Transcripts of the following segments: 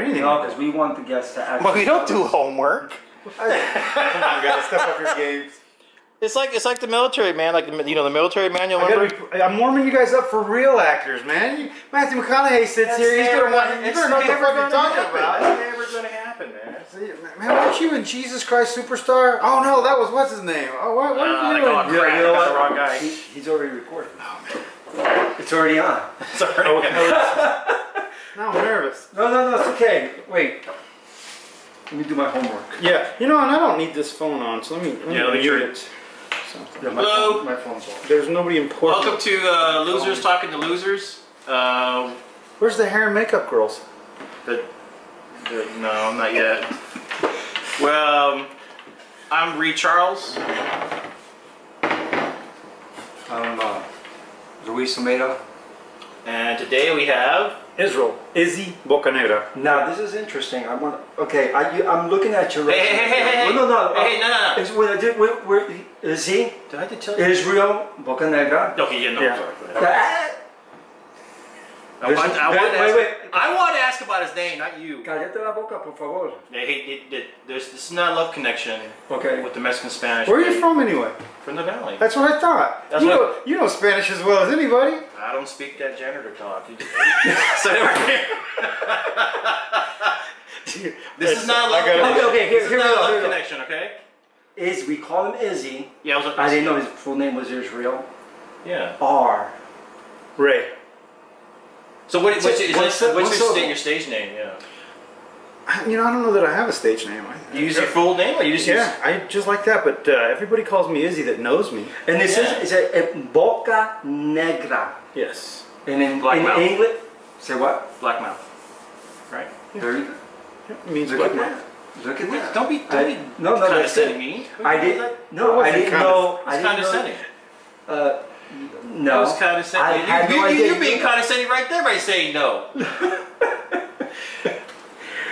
anything. No, because we want the guests to actually. Well, we don't do homework. Come on, guys, step up your games. It's like the military, man. Like the military manual. I'm warming you guys up for real actors, man. Matthew McConaughey sits here. He's gonna want. You better know what the fuck you're talking about. That's never gonna happen, man. Man, weren't you in Jesus Christ Superstar? Oh no, that was what's his name? Oh, what are you doing? Crap, you know I got what? the wrong guy. He's already recording. Oh man, it's already on. Sorry. Now I'm nervous. No, it's okay. Wait, let me do my homework. Yeah, you know, and I don't need this phone on, so let me mute it. Yeah, Hello. my phone's off. There's nobody important. Welcome to Losers Talking to Losers. Where's the hair and makeup girls? No, not yet. Well, I'm Reed Charles. I'm Luis Almeida. And today we have Israel. Izzy Bocanegra. Now this is interesting. I want. Okay, I'm looking at your. Hey. No. No. It's when I did. Where is he? Did I tell you? Israel Bocanegra. Okay, yeah, no, Yeah. sorry. I want to ask about his name, not you. Cállate la boca, por favor. This is not a love connection Okay. with the Mexican Spanish. Where are you from anyway? From the Valley. That's what I thought. That's You know Spanish as well as anybody. I don't speak that janitor talk. This is not a love connection. Okay, This is here we not a go, love here we go. connection, okay? We call him Izzy. Yeah, I didn't know his full name was Israel. Yeah. R. Ray. So what's what's your stage name? Yeah. You know, I don't know that I have a stage name. You use your full name, or you just use? I just like that, but everybody calls me Izzy that knows me. And this is a Boca Negra. Yes. And in Black mouth. English, say what? Black mouth. Right. Very good. It means Look black at man. that. Look at that. Don't be No, that's condescending it. me. I didn't know. I didn't know. It's condescending. No. That was condescending. I had no idea. You're being condescending right there by saying no.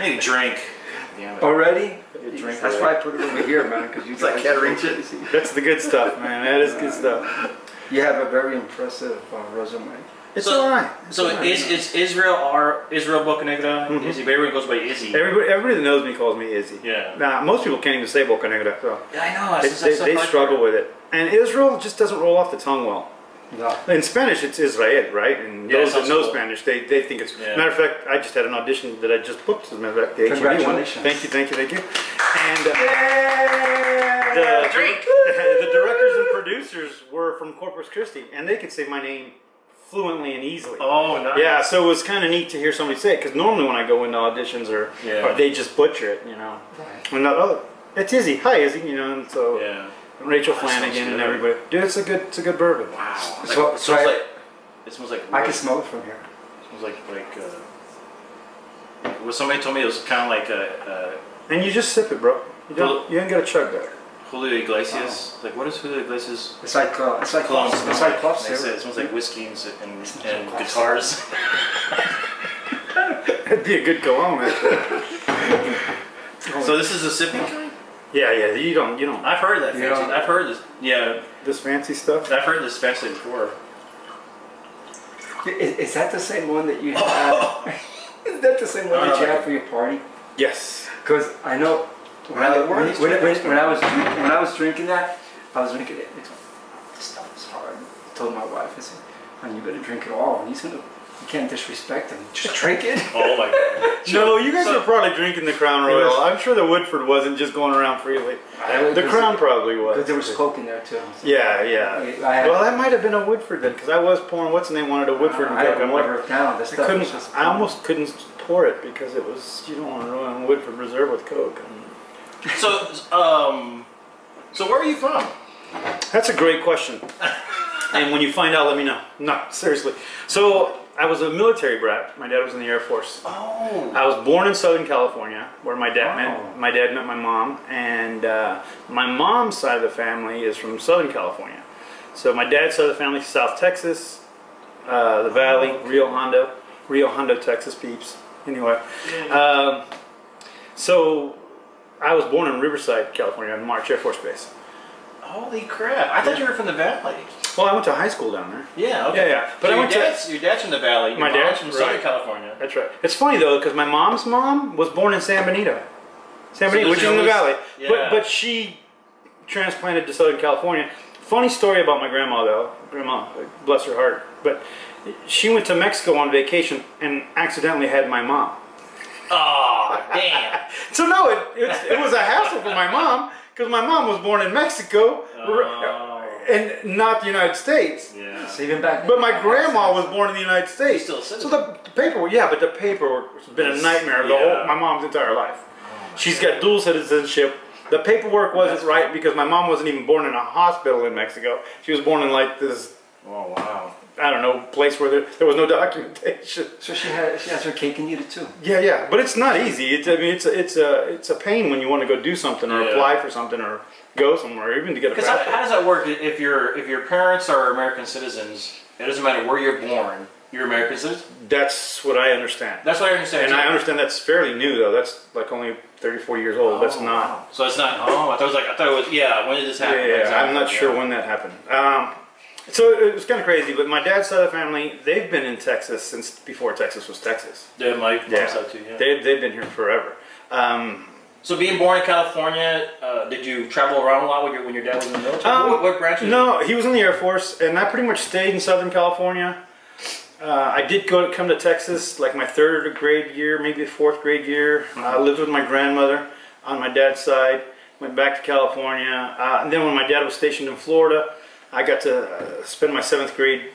I need a drink. Damn it. Already? Drink That's why I put it over here, man, because you like guys can't are reach so it. busy. That's the good stuff, man. That is good stuff. You have a very impressive resume. It's alright. Is Israel Bocanegra? Mhm. Izzy, but everyone goes by Izzy. Everybody that knows me calls me Izzy. Yeah. Now, most people can't even say Bocanegra, so Yeah, I know. they struggle with it. And Israel just doesn't roll off the tongue well. No. In Spanish, it's Israel, right? And Yeah, those that sounds know cool. Spanish, they think it's. Yeah. Matter of fact, I just had an audition that I just booked. As a matter of fact, the HEB one. Congratulations. Thank you. And Drink. the directors and producers were from Corpus Christi, and they could say my name fluently and easily. Oh, nice. Yeah, so it was kind of neat to hear somebody say it, because normally when I go into auditions or they just butcher it, you know. Right. And it's Izzy. Hi, Izzy. You know, and so. Yeah. Rachel That Flanagan sounds and good. everybody. Dude, it's a good bourbon. Wow. It smells like. I can smell it from here. It smells like. Well, somebody told me it was kind of like a And you just sip it, bro. You ain't got to chug that. Julio Iglesias. Like, what is Julio Iglesias? It's like Cologne Club They say it smells like whiskey and guitars. That'd be a good cologne, actually. So this is a sipping kind? Yeah. You don't. I've heard that. Yeah. Fancy. I've heard this. Yeah, This fancy stuff. I've heard this fancy before. Is that the same one that you had? Is that the same one that you had for your party? Yes. Because I know when I was drinking that, I was drinking it. It's like, this stuff is hard. I told my wife, I said, "Man, you better drink it all. You can't disrespect him. Just drink it." Oh my god. No, you guys were probably drinking the Crown Royal. I'm sure the Woodford wasn't just going around freely. The Crown probably was. Because there was Coke in there too. So Yeah. Well, that might have been a Woodford then, because I was pouring. What's the name? Wanted a Woodford and I Coke. don't I'm like, water it down. This stuff is just. I almost couldn't pour it because it was. You don't want to ruin Woodford Reserve with Coke. So where are you from? That's a great question. And when you find out, let me know. No, seriously. So I was a military brat. My dad was in the Air Force. Oh. I was born in Southern California, where my dad met my mom, and my mom's side of the family is from Southern California. So my dad's side of the family is South Texas, the Valley, Rio Hondo, Texas peeps. Anyway, so I was born in Riverside, California, on March Air Force Base. Holy crap! I thought you were from the Valley. Well, I went to high school down there. Yeah, okay. Yeah. But so your dad's from the Valley. My dad's from Southern California. That's right. It's funny though, because my mom's mom was born in San Benito. San Benito, which is in the Valley. Yeah. But she transplanted to Southern California. Funny story about my grandma though. Grandma, bless her heart. But she went to Mexico on vacation and accidentally had my mom. Oh, damn. So no, it was a hassle for my mom because my mom was born in Mexico and not the United States. Yeah. So even back. But my grandma was born in the United States. Still a so citizen. the paperwork, yeah, but the paperwork has been a nightmare my mom's entire life. She's got dual citizenship. The paperwork wasn't right because my mom wasn't even born in a hospital in Mexico. She was born in like this. Oh wow. I don't know, place where there was no documentation. So she has her cake and eat it too. Yeah, but it's not easy. It's a pain when you want to go do something or apply for something or go somewhere, or even to get a passport. How does that work? If your parents are American citizens, it doesn't matter where you're born. You're American citizen. That's what I understand. That's what I understand. And I understand that's fairly new though. That's like only 34 years old. That's not. Wow. So it's not. Oh, I thought it was. Yeah. When did this happen? Yeah, exactly. I'm not sure when that happened. So it was kind of crazy, but my dad's side of the family, they've been in Texas since before Texas was Texas. Yeah, my mom's side too. Yeah. They've been here forever. So being born in California, did you travel around a lot when your dad was in the military? What branch? No, he was in the Air Force, and I pretty much stayed in Southern California. I did come to Texas like my 3rd grade year, maybe 4th grade year. I lived with my grandmother on my dad's side. Went back to California, and then when my dad was stationed in Florida, I got to spend my 7th grade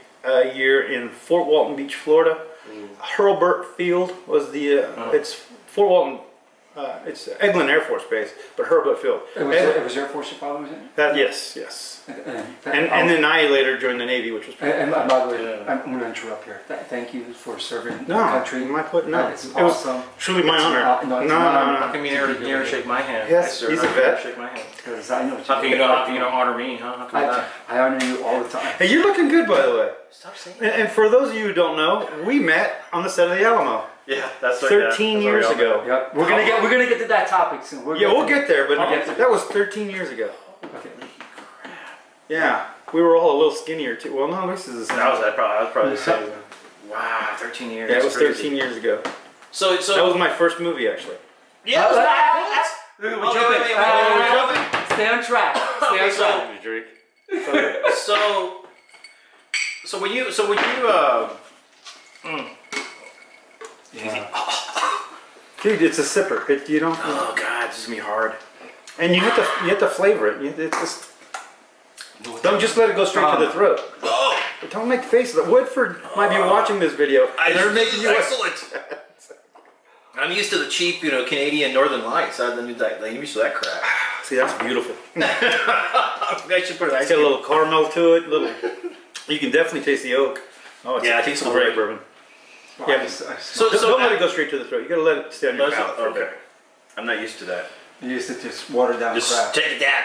year in Fort Walton Beach, Florida. Hurlburt Field was the, it's Fort Walton, it's Eglin Air Force Base, but Hurlburt Field. It was Air Force your father was in? Yes. And then I later joined the Navy, which was pretty And by the way, I'm going to interrupt here. Thank you for serving the No, country. it's It's awesome. Truly my honor. No. How come you never shake my hand? Yes, he's a vet. Shake my hand. Because I know what How can you don't honor me, huh? How come not? I honor you all the time. Hey, you're looking good, by the way. Stop saying And for those of you who don't know, we met on the set of the Alamo. Yeah, that's right. 13 years ago. Yep. We're gonna get to that topic soon. We'll get there, but Okay. that was 13 years ago. Okay. Yeah, we were all a little skinnier too. Well, no, this is. I was probably the same. Wow, 13 years. Yeah, it was That's 13 years ago. So That was my first movie, actually. yeah. We're wait, jumping. wait, We're wait. jumping. Stay on track. Stay on track. Drink. So when you Yeah. Dude, it's a sipper. You don't. oh god, this is gonna be hard. And you have to flavor it. It's just. Don't just let it go straight to the throat. Oh, Don't make faces. Woodford might be watching this video. And they're making you. excellent. I'm used to the cheap, Canadian Northern Lights. I'm used to that crap. See, that's beautiful. I should put an ice Got a cube. little caramel to it. You can definitely taste the oak. Oh, Yeah, it tastes great great. bourbon. Wow, Yeah, So don't let it go straight to the throat. You gotta let it stay on your palate for a Okay, bit. I'm not used to that. You used to just water down Just crap. take it down,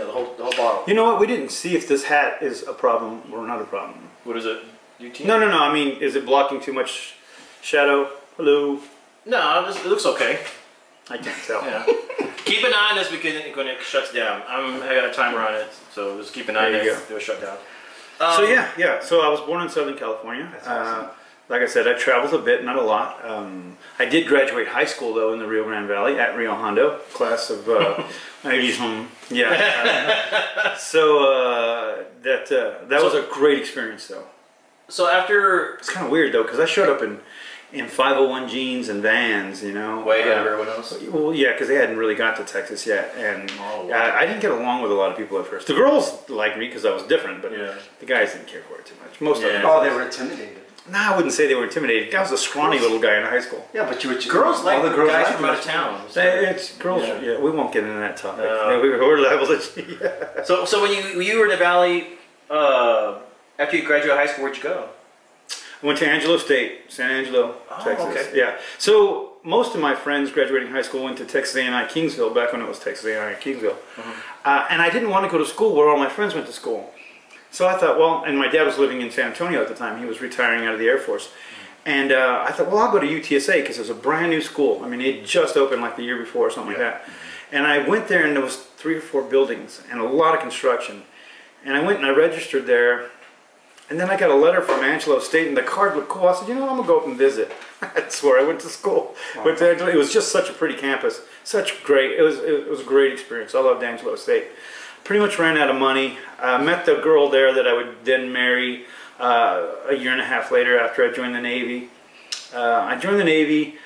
the whole bottle. You know what? We didn't see if this hat is a problem or not a problem. What is it? UT? No. I mean, is it blocking too much shadow? Hello. No, it looks okay. I can't tell. Yeah. Keep an eye on this because when it shuts down. I got a timer on it, so just keep an eye on There you it. go. Do a shutdown. So yeah. So I was born in Southern California. That's awesome. Like I said, I traveled a bit, not a lot. I did graduate high school though in the Rio Grande Valley at Rio Hondo, class of 80s. Yeah. So that was a great experience though. So after It's kind of weird though because I showed up in 501 jeans and Vans, way ahead of everyone else. Well, yeah, because they hadn't really got to Texas yet, and Oh, wow. I didn't get along with a lot of people at first. The girls liked me because I was different, but Yeah. the guys didn't care for it too much. Most of them. Oh, they were intimidated. Nah, I wouldn't say they were intimidated. I was a scrawny little guy in high school. Yeah, but you were Girls like all the guys liked from you. out of town. It's girls. Yeah. Yeah, we won't get into that topic. No. Yeah, we're liable to. Yeah. So when you were in the Valley, after you graduated high school, where'd you go? I went to Angelo State, San Angelo, Oh, Texas. okay. Yeah. So most of my friends graduating high school went to Texas A&I Kingsville back when it was Texas A&I Kingsville, and I didn't want to go to school where all my friends went to school. So I thought, well, and my dad was living in San Antonio at the time. He was retiring out of the Air Force. And I thought, well, I'll go to UTSA because it was a brand new school. I mean, it just opened like the year before or something like that. And I went there and there was 3 or 4 buildings and a lot of construction. And I went and I registered there. And then I got a letter from Angelo State, and the card looked cool. I said, you know, I'm going to go up and visit. That's where I went to school. Wow. Went to Angelo. It was just such a pretty campus. It was a great experience. I loved Angelo State. Pretty much ran out of money. Met the girl there that I would then marry a year and a half later after I joined the Navy. I joined the Navy.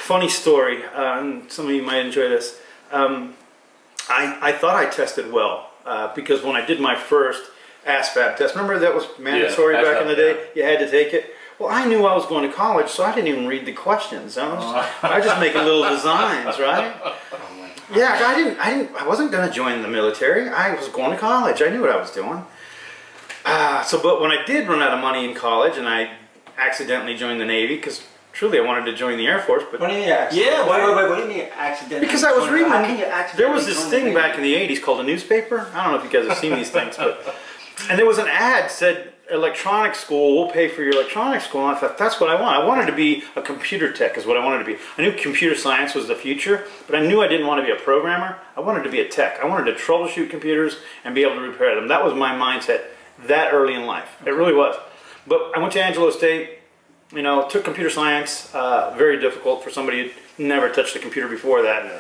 Funny story, and some of you might enjoy this. I thought I tested well because when I did my first ASVAB test, remember that was mandatory back in the day? You had to take it. Well, I knew I was going to college, so I didn't even read the questions. I was just making little designs, right? Yeah, I wasn't going to join the military. I was going to college. I knew what I was doing. But when I did run out of money in college, and I accidentally joined the Navy, because truly I wanted to join the Air Force, but what do you mean accidentally? Yeah, what do you mean accidentally? Because I was reading. There was this join the thing Navy? back in the '80s called a newspaper. I don't know if you guys have seen these things, and there was an ad said, "Electronics school, we'll pay for your electronics school." And I thought, that's what I want. I wanted to be a computer tech, is what I wanted to be. I knew computer science was the future, but I knew I didn't want to be a programmer. I wanted to be a tech. I wanted to troubleshoot computers and be able to repair them. That was my mindset that early in life. It really was. But I went to Angelo State. You know, took computer science. Very difficult for somebody who never touched a computer before that.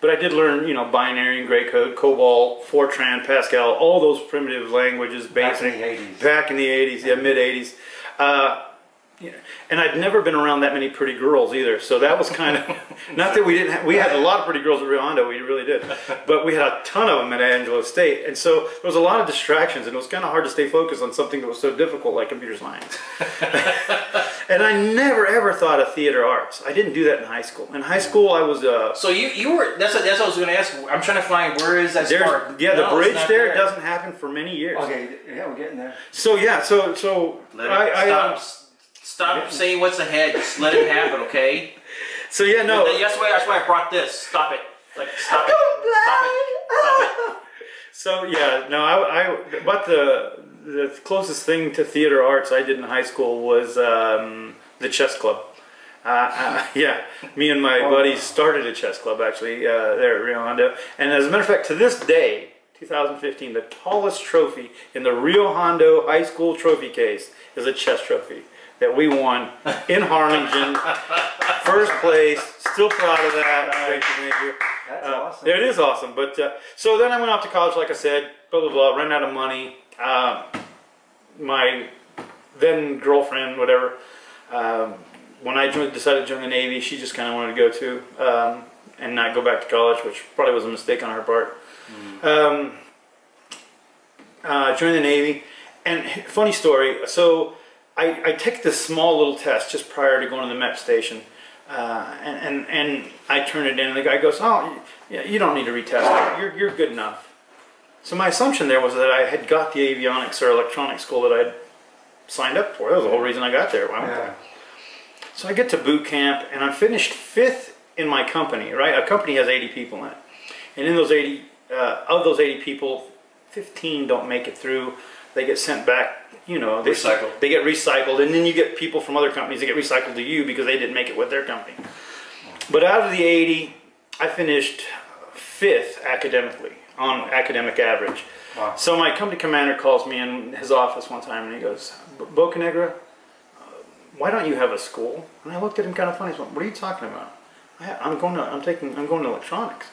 But I did learn, you know, binary and gray code, COBOL, Fortran, Pascal, all those primitive languages. Back in the 80s. Back in the 80s, yeah, mid 80s. Yeah. And I'd never been around that many pretty girls either, so that was kind of, not that we didn't have, we had a lot of pretty girls at Rio Hondo, we really did, but we had a ton of them at Angelo State, and so there was a lot of distractions, and it was kind of hard to stay focused on something that was so difficult like computer science. And I never ever thought of theater arts. I didn't do that in high school. In high school I was So you were, that's what I was going to ask. I'm trying to find, where is that spark? Yeah, the bridge there doesn't happen for many years. Okay, yeah, we're getting there. So yeah, so Stop saying what's ahead. Just let it happen, okay? So yeah, no. That's why I brought this. Stop it. Like, stop it. Stop it. So yeah, no. But the closest thing to theater arts I did in high school was the chess club. Yeah, me and my buddies started a chess club actually there at Rio Hondo, and as a matter of fact, to this day, 2015, the tallest trophy in the Rio Hondo High School trophy case is a chess trophy that we won in Harlingen, first place. Still proud of that. That's awesome. It is awesome. But so then I went off to college, like I said, blah blah blah. Ran out of money. My then girlfriend, whatever. When I decided to join the Navy, she just kind of wanted to go too, and not go back to college, which probably was a mistake on her part. Joined the Navy, and funny story. So I take this small little test just prior to going to the MEP station, and I turn it in, and the guy goes, "Oh, yeah, you don't need to retest it. You're good enough." So my assumption there was that I had got the avionics or electronics school that I'd signed up for. That was the whole reason I got there. So I get to boot camp, and I'm finished 5th in my company. Right, a company has 80 people in it, and in those 80, of those 80 people, 15 don't make it through. They get sent back. You know, they get recycled, and then you get people from other companies that get recycled to you because they didn't make it with their company. But out of the 80, I finished 5th academically on academic average. Wow. So my company commander calls me in his office one time, and he goes, "Bocanegra, why don't you have a school?" And I looked at him kind of funny. I said, "What are you talking about? I'm going to electronics."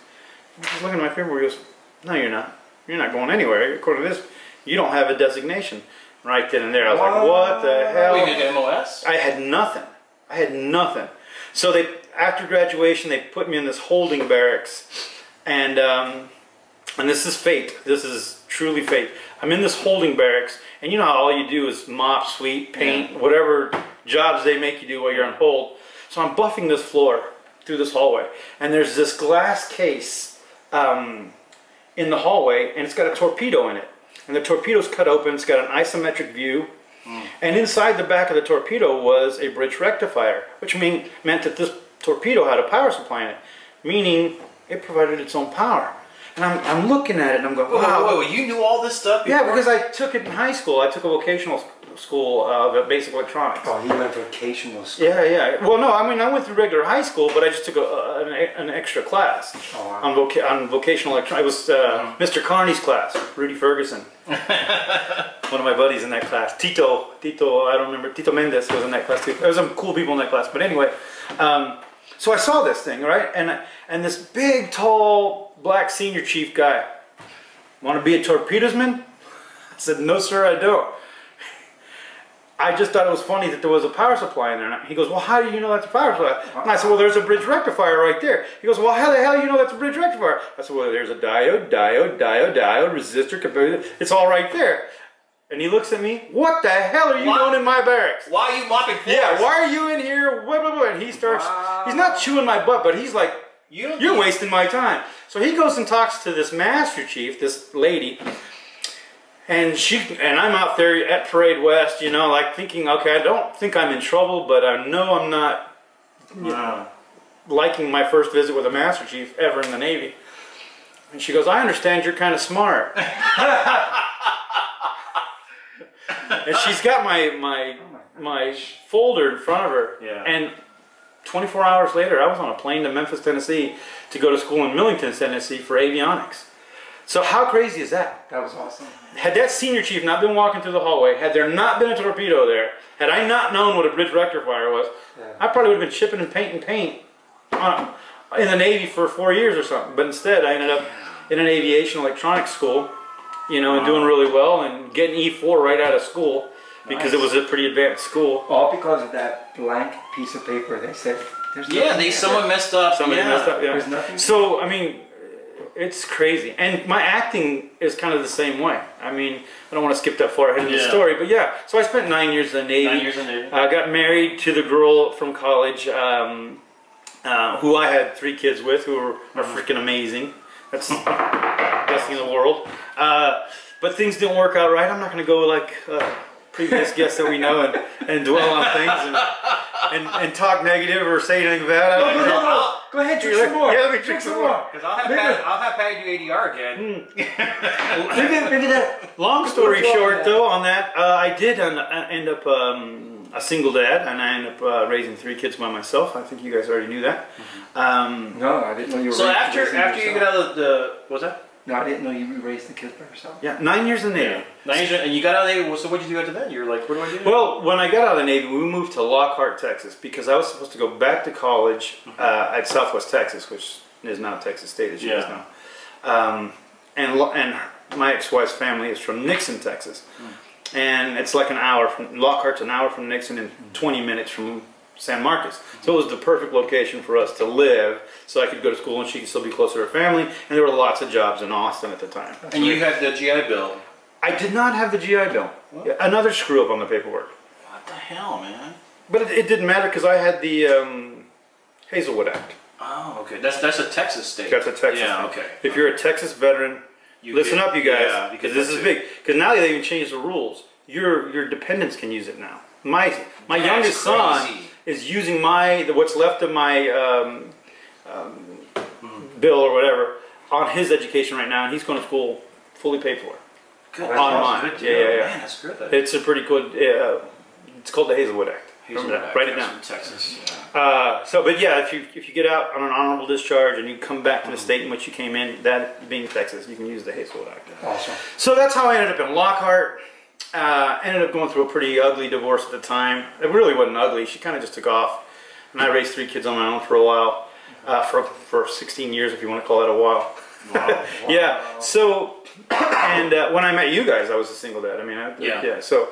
He's looking at my paper. He goes, "No, you're not. You're not going anywhere. According to this, you don't have a designation." Right then and there, I was like, "What the hell?" You did MOS? I had nothing. I had nothing. So after graduation, they put me in this holding barracks, and this is fate. This is truly fate. I'm in this holding barracks, and you know how all you do is mop, sweep, paint, whatever jobs they make you do while you're on hold. So I'm buffing this floor through this hallway, and there's this glass case in the hallway, and it's got a torpedo in it. And the torpedo's cut open, it's got an isometric view, and inside the back of the torpedo was a bridge rectifier, which meant that this torpedo had a power supply in it, meaning it provided its own power. And I'm looking at it and I'm going, wow. Wait, you knew all this stuff before? Yeah, because I took it in high school. I took a vocational school of basic electronics. Oh, he went vocational school. Yeah, yeah. Well, no, I mean, I went through regular high school, but I just took an extra class on vocational electronics. It was Mr. Carney's class, Rudy Ferguson. One of my buddies in that class. Tito, I don't remember, Tito Mendez was in that class too. There was some cool people in that class. But anyway, so I saw this thing, right? And this big, tall, black senior chief guy, want to be a torpedoesman? I said, no, sir, I don't. I just thought it was funny that there was a power supply in there. And he goes, well, how do you know that's a power supply? And I said, well, there's a bridge rectifier right there. He goes, well, how the hell do you know that's a bridge rectifier? I said, well, there's a diode, resistor, computer. It's all right there. And he looks at me, what the hell are you doing in my barracks? Why are you mopping floors? Yeah, why are you in here? And he starts, he's not chewing my butt, but he's like, you're wasting my time. So he goes and talks to this master chief, this lady, and I'm out there at Parade West, you know, like thinking, okay, I don't think I'm in trouble, but I know I'm not liking my first visit with a master chief ever in the Navy. And she goes, I understand you're kind of smart. And she's got my folder in front of her. Yeah. And 24 hours later, I was on a plane to Memphis, Tennessee to go to school in Millington, Tennessee for avionics. So how crazy is that? That was awesome. Had that senior chief not been walking through the hallway, had there not been a torpedo there, had I not known what a bridge rectifier was, I probably would have been chipping and painting in the Navy for 4 years or something. But instead, I ended up in an aviation electronics school, you know, and doing really well and getting E4 right out of school because it was a pretty advanced school. All because of that blank piece of paper. They said, there's nothing. Someone messed up. Somebody messed up, yeah. There's nothing. So, I mean, it's crazy. And my acting is kind of the same way. I mean, I don't want to skip that far ahead in the story, but yeah. So I spent 9 years in the Navy. 9 years in the Navy. I got married to the girl from college who I had 3 kids with who are freaking amazing. That's the best thing in the world. But things didn't work out right. I'm not going to go like previous guests that we know and dwell on things and talk negative or say anything bad. Go ahead, drink some more. Yeah, let me drink some more. Because I'll have Patty do ADR again. Maybe that. Long story short, though, on that, I did end up a single dad, and I ended up raising 3 kids by myself. I think you guys already knew that. No, I didn't know you were. So after you get out of the what's that? No, I didn't know you raised the kids by yourself. Yeah, 9 years in the Navy. 9 years, and you got out of the Navy. So what did you do after that? You were like, what do I do? Well, when I got out of the Navy, we moved to Lockhart, Texas, because I was supposed to go back to college at Southwest Texas, which is now Texas State, as you guys know. And my ex-wife's family is from Nixon, Texas. And it's like an hour from, Lockhart's an hour from Nixon and 20 minutes from San Marcos. So it was the perfect location for us to live, so I could go to school and she could still be closer to her family. And there were lots of jobs in Austin at the time. And you had the GI Bill. I did not have the GI Bill. What? Another screw up on the paperwork. What the hell, man? But it didn't matter because I had the Hazelwood Act. Oh, okay. That's a Texas state. That's a Texas state. Okay. If you're a Texas veteran, listen up, you guys, because this is big. Because now they even changed the rules. Your dependents can use it now. My youngest son is using what's left of my bill or whatever on his education right now, and he's going to school fully paid for. Good. On mine. Yeah. Man, that's good. It's a pretty good. It's called the Hazelwood Act. Hazelwood Act. Write it down. From Texas. But yeah, if you get out on an honorable discharge and you come back to the state in which you came in, that being Texas, you can use the Hazelwood Act. Awesome. So that's how I ended up in Lockhart. Ended up going through a pretty ugly divorce at the time. It really wasn't ugly. She kind of just took off, and I raised 3 kids on my own for a while, for 16 years, if you want to call that a while. Wow. Yeah. So, and when I met you guys, I was a single dad. I mean, So,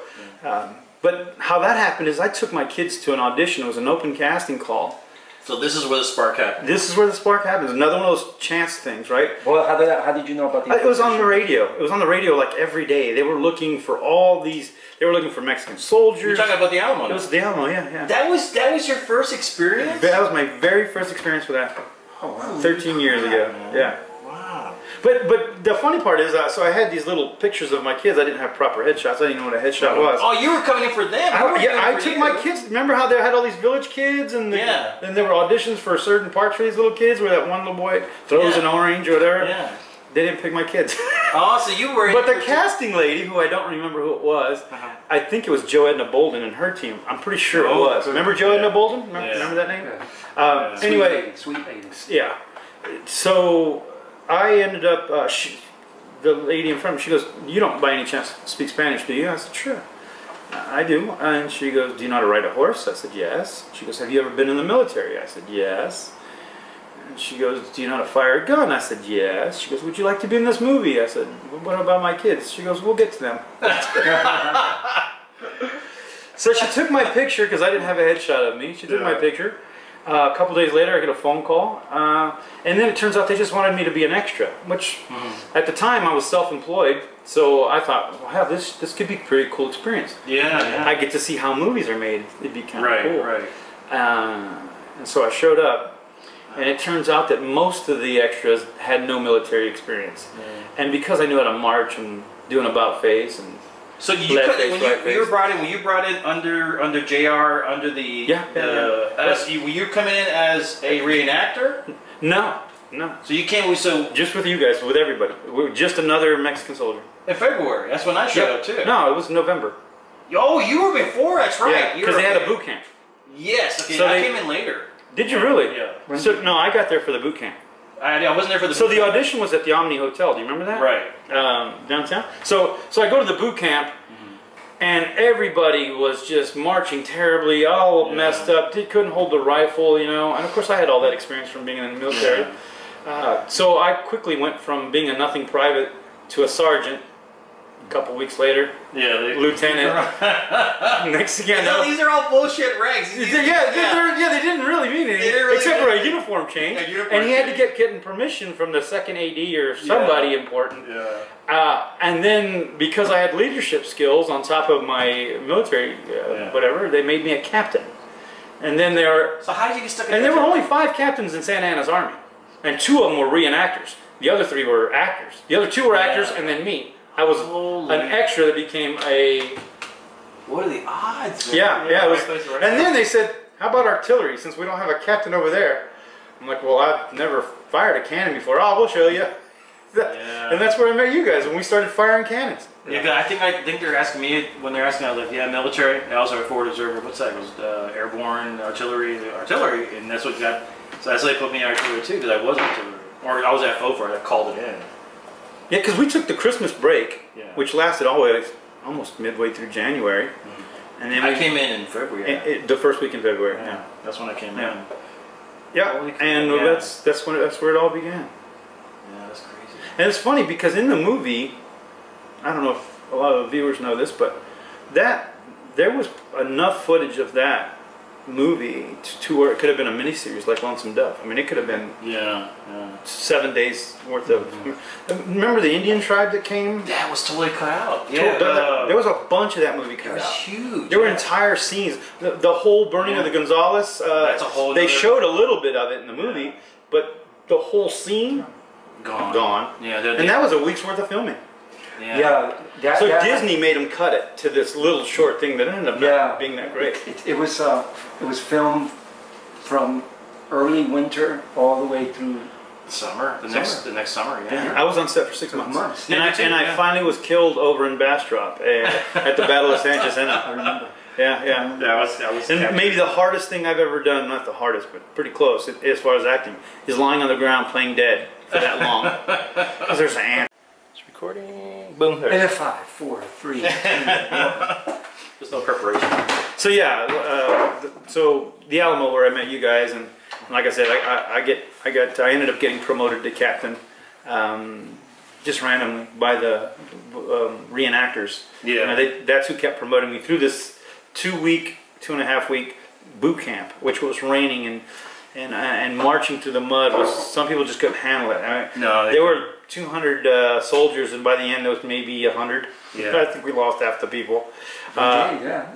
but how that happened is I took my kids to an audition. It was an open casting call. So this is where the spark happened. This is where the spark happens. Another one of those chance things, right? Well, how did you know about these? It was on the radio. It was on the radio like every day. They were looking for all these. They were looking for Mexican soldiers. You're talking about the Alamo. It was the Alamo, yeah. That was your first experience? That was my very first experience with that. Oh, wow. 13 years ago. Yeah. Wow. But the funny part is, so I had these little pictures of my kids. I didn't have proper headshots. I didn't know what a headshot was. Oh, you were coming in for them. I took my kids. Remember how they had all these village kids, and then there were auditions for certain parts for these little kids, where that one little boy throws an orange or whatever. Yeah. They didn't pick my kids. Oh, so you were. But the casting lady, who I don't remember who it was, I think it was Jo Edna Bolden and her team. I'm pretty sure it was. Remember Jo Edna Bolden? Remember that name? Yeah. Anyway, sweet lady. Yeah. So I ended up. The lady in front of me, she goes, "You don't by any chance speak Spanish, do you?" I said, "Sure, I do." And she goes, "Do you know how to ride a horse?" I said, "Yes." She goes, "Have you ever been in the military?" I said, "Yes." And she goes, "Do you know how to fire a gun?" I said, "Yes." She goes, "Would you like to be in this movie?" I said, "What about my kids?" She goes, "We'll get to them." So she took my picture because I didn't have a headshot of me. She took my picture. A couple days later, I get a phone call, and then it turns out they just wanted me to be an extra, which at the time I was self-employed, so I thought, wow, this could be a pretty cool experience. Yeah. I get to see how movies are made. It'd be kind of cool. Right. And so I showed up. And it turns out that most of the extras had no military experience. And because I knew how to march and do an about face and so you were brought in under JR under the were you coming in as a reenactor? No. So you came just with you guys, with everybody. We were just another Mexican soldier. In February. That's when I showed up too. No, it was November. Oh, you were before. That's right. Yeah, because they had a boot camp. Yes. Okay. So I came in later. Did you really? Yeah. So no, I got there for the boot camp. I wasn't there for the. So the audition was at the Omni Hotel. Do you remember that? Right. Downtown. So I go to the boot camp, and everybody was just marching terribly, all messed up. Couldn't hold the rifle, And of course, I had all that experience from being in the military. So I quickly went from being a nothing private to a sergeant. A couple weeks later, lieutenant. Next thing you know, these are all bullshit ranks. They didn't really mean anything, except for a uniform change. And he had to get getting permission from the second AD or somebody important. And then because I had leadership skills on top of my military, whatever, they made me a captain. And then So how did you get stuck? And there were only 5 captains in Santa Ana's army, and 2 of them were reenactors. The other 3 were actors. The other 2 were actors, and then me. I was an extra that became a... What are the odds? Yeah. It was, and then they said, "How about artillery, since we don't have a captain over there?" I'm like, "Well, I've never fired a cannon before." "Oh, we'll show you." And that's where I met you guys, when we started firing cannons. I think they're asking me, when they're asking, I was like, "Yeah, military." I also a forward observer. What's that? It was airborne, artillery, and that's what got... So that's why they put me in artillery too, because I was artillery. Or I was at FOFR, I called it in. Yeah, because we took the Christmas break, which lasted almost midway through January, and then I came in February. The first week in February. Yeah, that's when I came in. Yeah, and that's where it all began. Yeah, that's crazy. And it's funny because in the movie, I don't know if a lot of the viewers know this, but there was enough footage of that movie to where it could have been a miniseries like Lonesome Dove. I mean, it could have been 7 days worth of... Remember the Indian tribe that came? That was totally cut out. Yeah, there was a bunch of that movie cut out. It was huge. There were entire scenes. The whole burning of the Gonzales, that's a whole they showed a little bit of it in the movie, but the whole scene, gone. Yeah, and that was a week's worth of filming. So Disney made them cut it to this little short thing that ended up not being that great. It was filmed from early winter all the way through summer. The next summer. I was on set for 6 months. And I finally was killed over in Bastrop at the Battle of San Jacinto. I remember. Yeah. That was and maybe the hardest thing I've ever done, not the hardest, but pretty close as far as acting, is lying on the ground playing dead for that long. Because there's an ant. It's recording. Boom. And a 5, 4, 3. There's no preparation. So so the Alamo, where I met you guys, and like I said, I ended up getting promoted to captain, just randomly by the reenactors. Yeah. That's who kept promoting me through this 2.5 week boot camp, which was raining and marching through the mud. Some people just couldn't handle it. There were 200 soldiers, and by the end there was maybe 100. I think we lost half the people.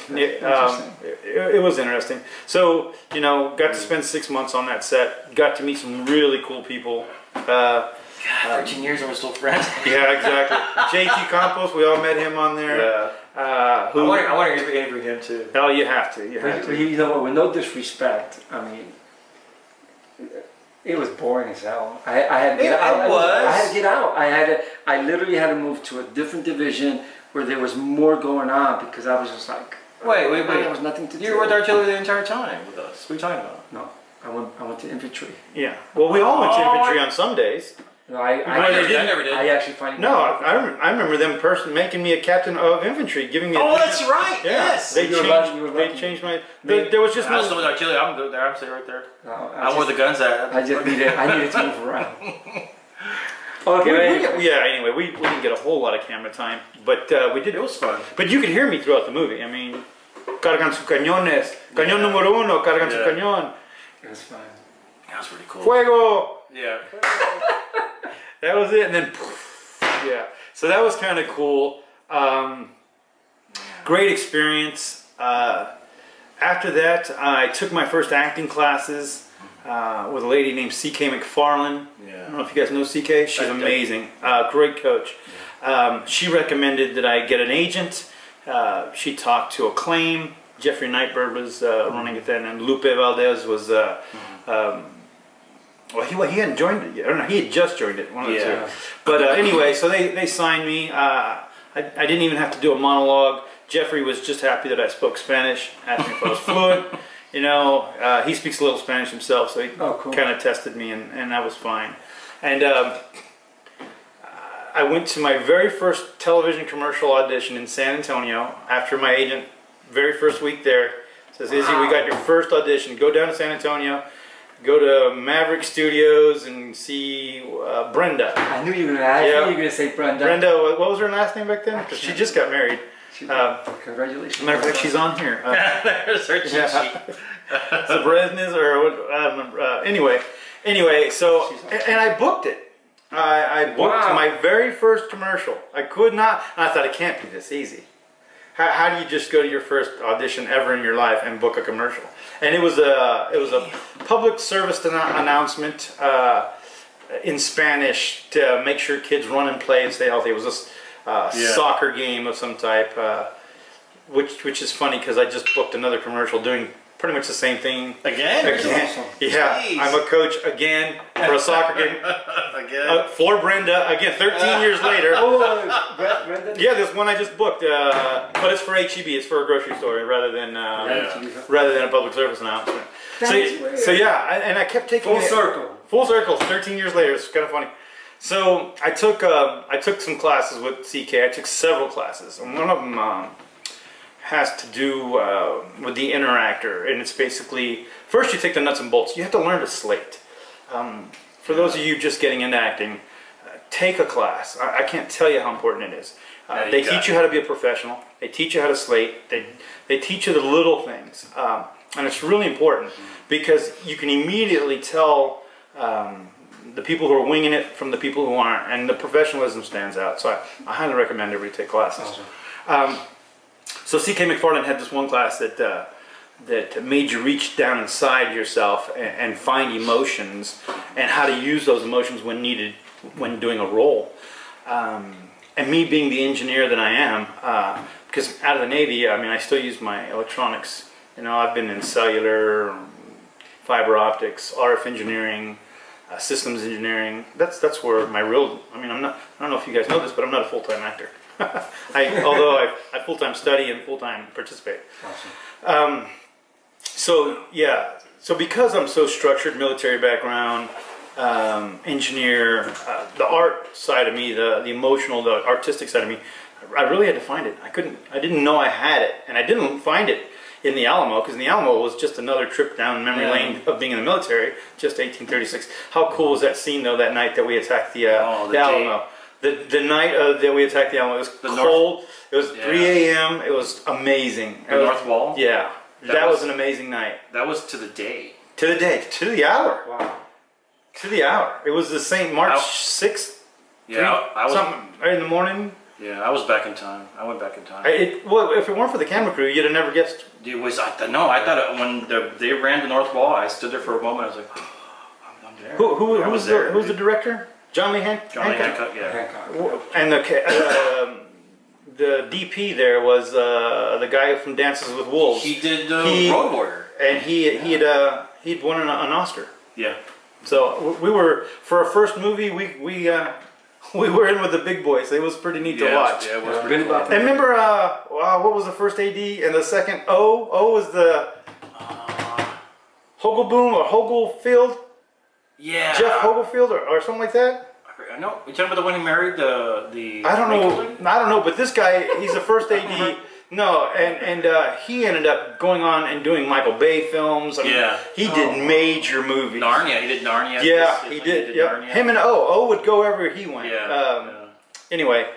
It was interesting. So got to spend 6 months on that set. Got to meet some really cool people. 13 years and we're still friends. Yeah, exactly. JT Campos, we all met him on there. I want to interview him too. Oh, you have to. You have to. You know what? With no disrespect, I mean, It was boring as hell. I had to get out. I had to get out. I literally had to move to a different division where there was more going on because I was just like, wait. There was nothing to do. You were with artillery the entire time with us. What are you talking about? No, I went to infantry. Yeah. Well, we all went to infantry on some days. No, I never did. I actually find No, I remember them making me a captain of infantry, giving me. Oh, that's right. Yeah. Yes. They changed my. There was just I was still with artillery. I'm good there. I'm sitting right there. No, I'm where the guns at. I needed to move around. Okay. Anyway, we didn't get a whole lot of camera time, but we did. It was fun. But you could hear me throughout the movie. I mean, cargan sus cañones, cañón número uno, cargan su cañón. It was fun. That was pretty cool. Fuego. Yeah. That was it, and then yeah. So that was kind of cool. Great experience. After that, I took my first acting classes with a lady named C.K. McFarlane. Yeah. I don't know if you guys know C.K. She's amazing. Great coach. She recommended that I get an agent. She talked to Acclaim. Jeffrey Nightbird was running it then, and Lupe Valdez was. Well, he hadn't joined it yet. I don't know. He had just joined it. One of the two. But anyway, so they signed me. I didn't even have to do a monologue. Jeffrey was just happy that I spoke Spanish. Asked me if I was fluent. You know, he speaks a little Spanish himself, so he kind of tested me, and I was fine. And I went to my very first television commercial audition in San Antonio after my agent, very first week there, says, Izzy, we got your first audition. Go down to San Antonio. Go to Maverick Studios and see Brenda. I knew you were going to say Brenda. Brenda, what was her last name back then? Because she just got married. Congratulations. Matter of fact, she's on here. There's her cheat sheet. Zabreznes or what? I don't remember. Anyway, so and I booked it. I booked my very first commercial. I could not. I thought it can't be this easy. How do you just go to your first audition ever in your life and book a commercial? And it was a public service announcement in Spanish to make sure kids run and play and stay healthy. It was a soccer game of some type, which is funny because I just booked another commercial doing pretty much the same thing. Again? Awesome. Yeah, jeez. I'm a coach again for a soccer game. Again? For Brenda, again, 13 years later. Brenda? Yeah, this one I just booked, but it's for HEB, it's for a grocery store rather than a public service announcement. So yeah, and I kept taking Full circle, 13 years later, it's kind of funny. So I took some classes with CK, I took several classes, and one of them has to do with the interactor, and it's basically, first you take the nuts and bolts. You have to learn to slate. For those of you just getting into acting, take a class. I can't tell you how important it is. They teach you how to be a professional. They teach you how to slate. They teach you the little things, and it's really important because you can immediately tell the people who are winging it from the people who aren't, and the professionalism stands out. So I highly recommend everybody take classes. Awesome. So C.K. McFarlane had this one class that made you reach down inside yourself and find emotions and how to use those emotions when needed when doing a role. And me being the engineer that I am, because out of the Navy, I mean, I still use my electronics. You know, I've been in cellular, fiber optics, RF engineering, systems engineering. That's where my real. I mean, I don't know if you guys know this, but I'm not a full-time actor. Although I full-time study and full-time participate. Awesome. So yeah, so because I'm so structured, military background, engineer, the art side of me, the emotional, the artistic side of me, I really had to find it. I didn't know I had it, and I didn't find it in the Alamo, because the Alamo was just another trip down memory lane of being in the military, just 1836. How cool was that scene though, that night that we attacked the Alamo? The night that we attacked the Alamo, it was cold, it was 3 a.m., it was amazing. The North Wall? Yeah, that was an amazing night. That was to the day. To the day, to the hour. Wow. To the hour. It was the same March 6th? Yeah, I was... Something, right in the morning. Yeah, I was back in time. I went back in time. Well, if it weren't for the camera crew, you'd have never guessed. I thought when they ran the North Wall, I stood there for a moment, I was like, oh, I'm there. Who was the director? John Lee Hancock? John Lee Hancock, yeah. And the DP there was the guy from Dances with Wolves. He did Road Warrior. And he'd won an Oscar. Yeah. So we were, for our first movie, we were in with the big boys. It was pretty neat to watch. Yeah, it was pretty cool. And remember, what was the first AD and the second O? O was the Hogelboom or Hogelfield? Yeah. Jeff Hogelfield or something like that? I know. You talking about the one who married the? I don't know, but this guy, he's the first AD. No, and he ended up going on and doing Michael Bay films. I mean, he did major movies. Narnia, he did Narnia. Yeah, he did. Yeah. Him and O would go wherever he went. Yeah. Anyway,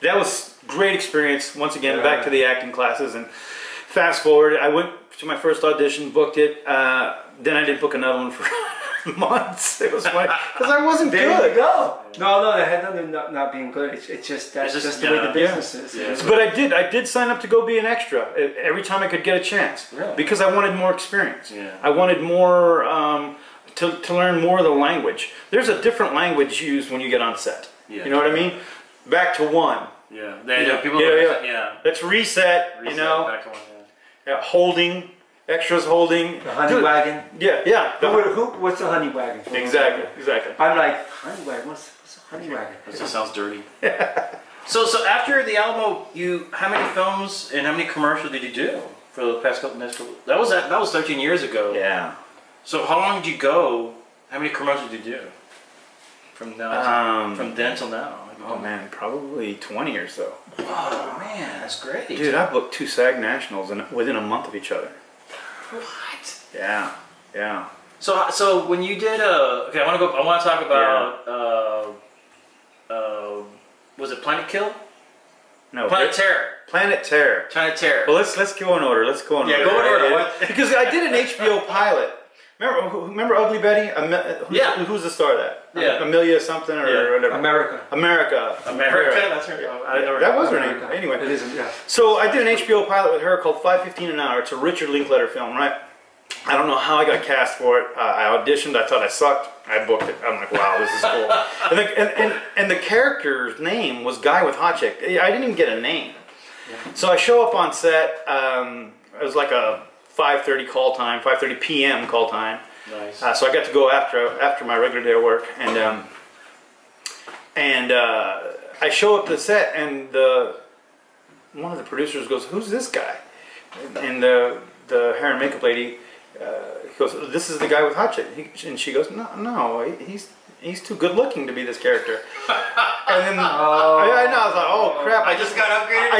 that was great experience. Once again, back to the acting classes, and fast forward, I went to my first audition, booked it. Then I didn't book another one for months. It was funny because I wasn't good. There you go. No, that had nothing to not being good. It's just that's just the way the business is. Yeah. But I did sign up to go be an extra every time I could get a chance. Really? Because I wanted more experience. Yeah. I wanted more to learn more of the language. There's a different language used when you get on set. Yeah. You know what I mean? Back to one. Yeah. People. Yeah. Let's reset. You know. Back to one. Yeah. Holding. Extras holding. The honey wagon. Yeah. What's a honey wagon? Exactly. I'm like, honey wagon? What's a honey wagon? That just sounds dirty. So after the Alamo, how many films and how many commercials did you do for the past couple minutes? That was 13 years ago. Yeah. So how long did you go? How many commercials did you do? From then till now. Oh man, probably 20 or so. Oh man, that's great. Dude, I booked 2 SAG Nationals within a month of each other. What? Yeah. So when you did okay, I want to talk about was it Planet Kill? No. Planet Terror. Planet Terror. Well, let's go in order. Go in order. Because I did an HBO pilot. Remember Ugly Betty? Who's the star of that? Yeah. Amelia something or whatever. America. That's her name. I know that was her name. Anyway. It isn't, yeah. So I did an HBO pilot with her called 5:15 an Hour. It's a Richard Linklater film, right? I don't know how I got cast for it. I auditioned. I thought I sucked. I booked it. I'm like, wow, this is cool. and the character's name was Guy with Hot Chick. I didn't even get a name. Yeah. So I show up on set. It was like a 5:30 call time, 5:30 p.m. call time. Nice. So I got to go after my regular day of work, and I show up to the set, and one of the producers goes, "Who's this guy?" And the hair and makeup lady goes, "This is the guy with Hot Chick." And she goes, "No, he's too good looking to be this character." And then I was like, "Oh crap! I just got upgraded.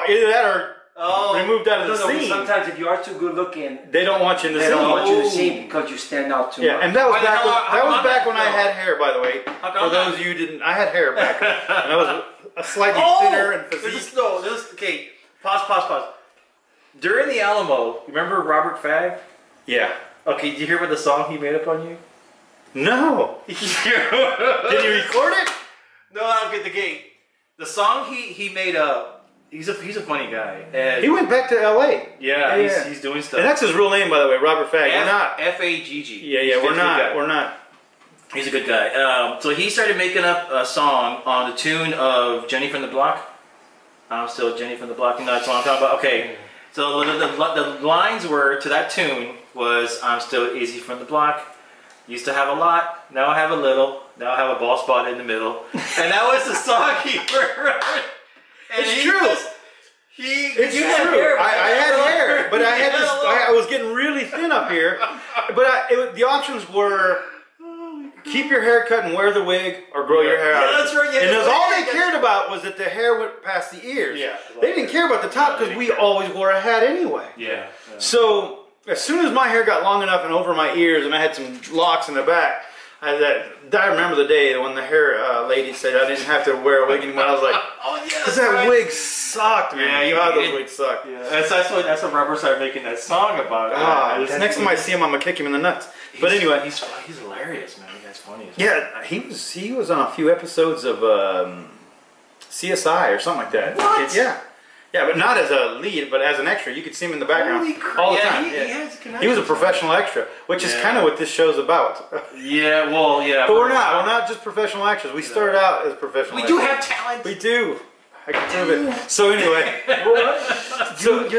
Either that or." Removed out of the scene. Sometimes if you are too good looking, they don't want you in the scene. They don't want you in the scene because you stand out too much. Yeah, and that was back when I had hair, by the way. For those of you who didn't, I had hair back then. And I was a slightly thinner and physique. Okay, pause. During the Alamo, remember Robert Fagg? Yeah. Okay, did you hear what the song he made up on you? No. Did he record it? No, I'll get the gate. The song he made up. He's a funny guy. And he went back to L.A. Yeah, he's doing stuff. And that's his real name, by the way, Robert Fagg. We're not F-A-G-G. Yeah, we're not. He's a good guy. So he started making up a song on the tune of Jenny from the Block. I'm still Jenny from the Block. You know that's what I'm talking about. Okay. So the lines were to that tune was I'm still Izzy from the Block. Used to have a lot, now I have a little. Now I have a bald spot in the middle. And that was the song he wrote. It's true. It's true. I had hair, but I was getting really thin up here. But the options were keep your hair cut and wear the wig, or grow your hair out. Yeah, that's right. And all they cared about was that the hair went past the ears. Yeah. They didn't care about the top because we always wore a hat anyway. Yeah. So as soon as my hair got long enough and over my ears, and I had some locks in the back. I remember the day when the hair lady said I didn't have to wear a wig anymore. I was like, oh yeah, because that wig sucked, man. Yeah, God, those wigs sucked. Yeah. That's what Robert started making that song about. Next time I see him, I'm gonna kick him in the nuts. But anyway, he's hilarious, man. That's funny. Yeah, he was on a few episodes of CSI or something like that. What? Yeah, but not as a lead, but as an extra. You could see him in the background all the time. He was a professional extra, which is kind of what this show's about. Yeah, well, yeah. But we're not just professional actors. We started out as professional actors. We do have talent. We do. I can prove it. So anyway, you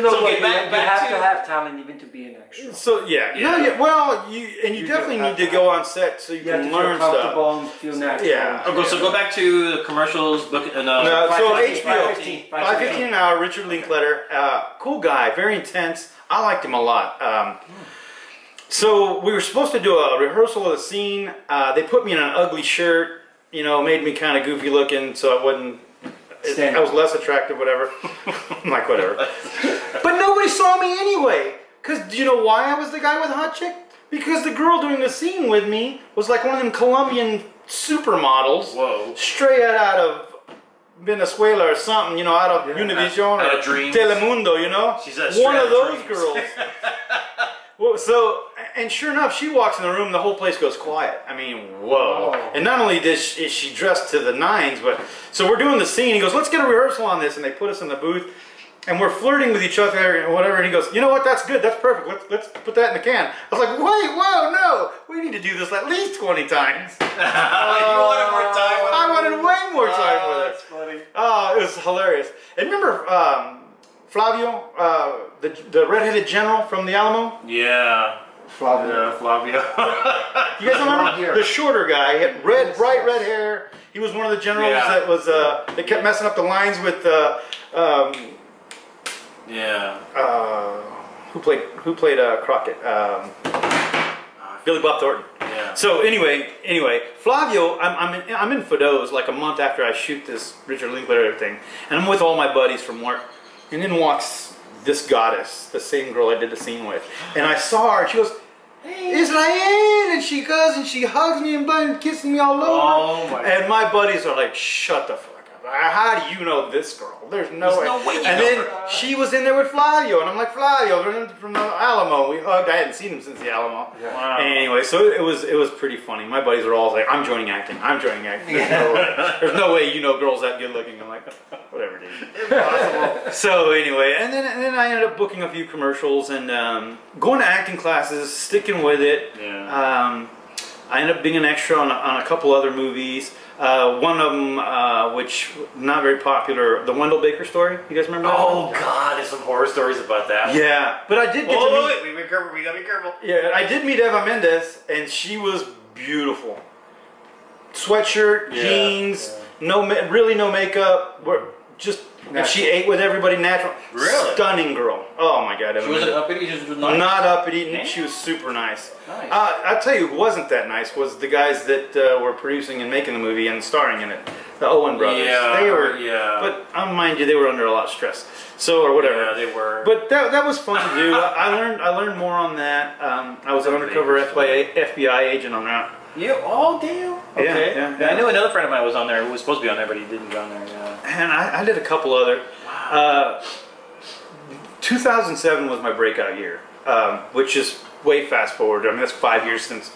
know so what? get back- You back have to- to have talent even to be an extra. so yeah. No, Yeah. yeah. Well, you You definitely do need have to to go on set so you You have can to learn feel stuff. comfortable and feel natural. Yeah. So go back to the commercials. Book and No, so 5:15, HBO, 5:15, 5:15 an hour. Richard Linklater, cool guy, very intense. I liked him a lot. So we were supposed to do a rehearsal of the scene. They put me in an ugly shirt, you know, made me kind of goofy looking, so I wasn't. I was less attractive, whatever. I'm like, whatever. But nobody saw me anyway. Because do you know why I was the guy with the hot chick? Because the girl doing the scene with me was like one of them Colombian supermodels. Whoa. Straight out of Venezuela or something, you know, out of Univision Out or of Dreams. Telemundo, you know? She's a one straight of out those Dreams. girls. Well, so, and sure enough, she walks in the room, the whole place goes quiet. I mean, whoa. Oh. And not only is she dressed to the nines, but, so we're doing the scene, he goes, let's get a rehearsal on this, and they put us in the booth, and we're flirting with each other and whatever, and he goes, you know what, that's good, that's perfect, let's put that in the can. I was like, wait, whoa, no, we need to do this at least 20 times. You wanted more time with I wanted way more time with it. That's funny. Oh, it was hilarious. And remember Flavio, the redheaded general from the Alamo? Yeah. Flavio. Flavio. You guys remember? Here. The shorter guy, he had bright red hair. He was one of the generals Yeah. that was, they kept messing up the lines with, Yeah. who played Crockett? Billy Bob Thornton. Yeah. So anyway, Flavio, I'm in Fido's like a month after I shoot this Richard Linklater thing, and I'm with all my buddies from work, and in walks this goddess, the same girl I did the scene with, and I saw her, and she goes, "Hey, Israel," and she goes and she hugs me and kisses me all over, Oh my. and my buddies are like, "Shut the fuck up! How do you know this girl? There's no way." no way you And know then her. she was in there with Flavio, and I'm like, "Flavio, from the Alamo." We hugged. I hadn't seen him since the Alamo. Yeah. Wow. Anyway, so it was pretty funny. My buddies were all like, "I'm joining acting. I'm joining acting." There's no way you know girls that good looking. I'm like, whatever, dude. Impossible. So anyway, and then I ended up booking a few commercials and going to acting classes, sticking with it. Yeah. I ended up being an extra on a couple other movies. One of them, which not very popular, the Wendell Baker Story. You guys remember that? Oh God, there's some horror stories about that. Yeah, but I did get to meet. Oh wait, we gotta be careful. Yeah, I did meet Eva Mendes, and she was beautiful. Sweatshirt, Yeah, jeans, really no makeup. Just and she ate with everybody natural. Really? Stunning girl. Oh my God. She wasn't uppity, she was nice. Not uppity. Damn. She was super nice. Nice. I'll tell you who wasn't that nice was the guys that were producing and making the movie and starring in it. The Owen brothers. Yeah, They were, yeah. But mind you, they were under a lot of stress. So, or whatever. Yeah, they were. But that was fun to do. I learned more on that. I was an undercover FBI agent on that. Yeah. Oh damn. Okay. Yeah. I knew another friend of mine was on there who was supposed to be on there, but he didn't go on there. Yeah. And I did a couple other. 2007 was my breakout year, which is way fast forward. I mean, that's 5 years since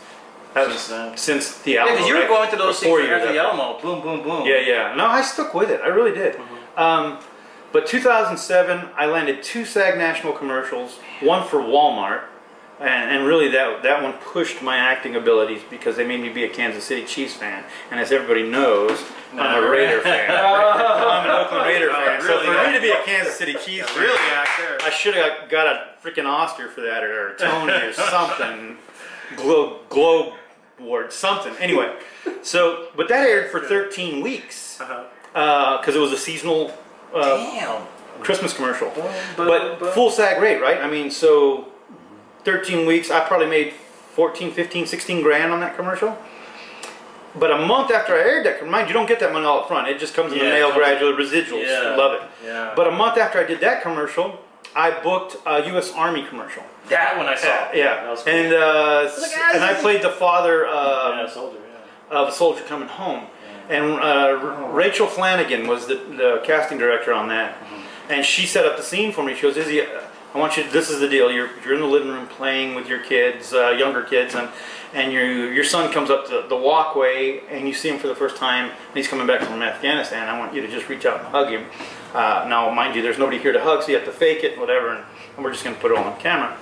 the Yeah, Alamo. because you were right? going to those Or things 4 years after the after. Alamo. Boom, boom, boom. Yeah. No, I stuck with it. I really did. But 2007, I landed 2 SAG National commercials, one for Walmart, and really that one pushed my acting abilities because they made me be a Kansas City Chiefs fan. And as everybody knows, I'm a Raider fan. I'm an Oakland Raider fan. So for me to be a Kansas City Chiefs fan, Really act there. I should have got a freaking Oscar for that, or a Tony, or something. Globe Award, something. Anyway, but that aired for 13 weeks because it was a seasonal Damn. Christmas commercial. But Full SAG rate, right? I mean, so 13 weeks, I probably made 14, 15, 16 grand on that commercial. But a month after I aired that, mind you, don't get that money all up front. It just comes in the mail gradually, residuals. Yeah. Love it. Yeah. But a month after I did that commercial, I booked a U.S. Army commercial. That one I saw. Yeah. That was cool. And I played the father soldier. of a soldier coming home. And Rachel Flanagan was the casting director on that. And she set up the scene for me. She goes, "Izzy, I want you. This is the deal. You're in the living room playing with your kids, younger kids, and your son comes up to the walkway, and you see him for the first time. And he's coming back from Afghanistan. I want you to just reach out and hug him. Now, mind you, there's nobody here to hug, so you have to fake it, whatever. And we're just going to put it on camera."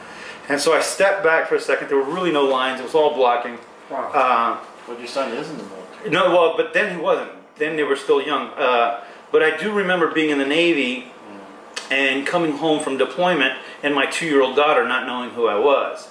And so I stepped back for a second. There were really no lines. It was all blocking. Wow. But your son is in the military. No, well, but then he wasn't. Then they were still young. but I do remember being in the Navy and coming home from deployment and my 2-year-old daughter not knowing who I was.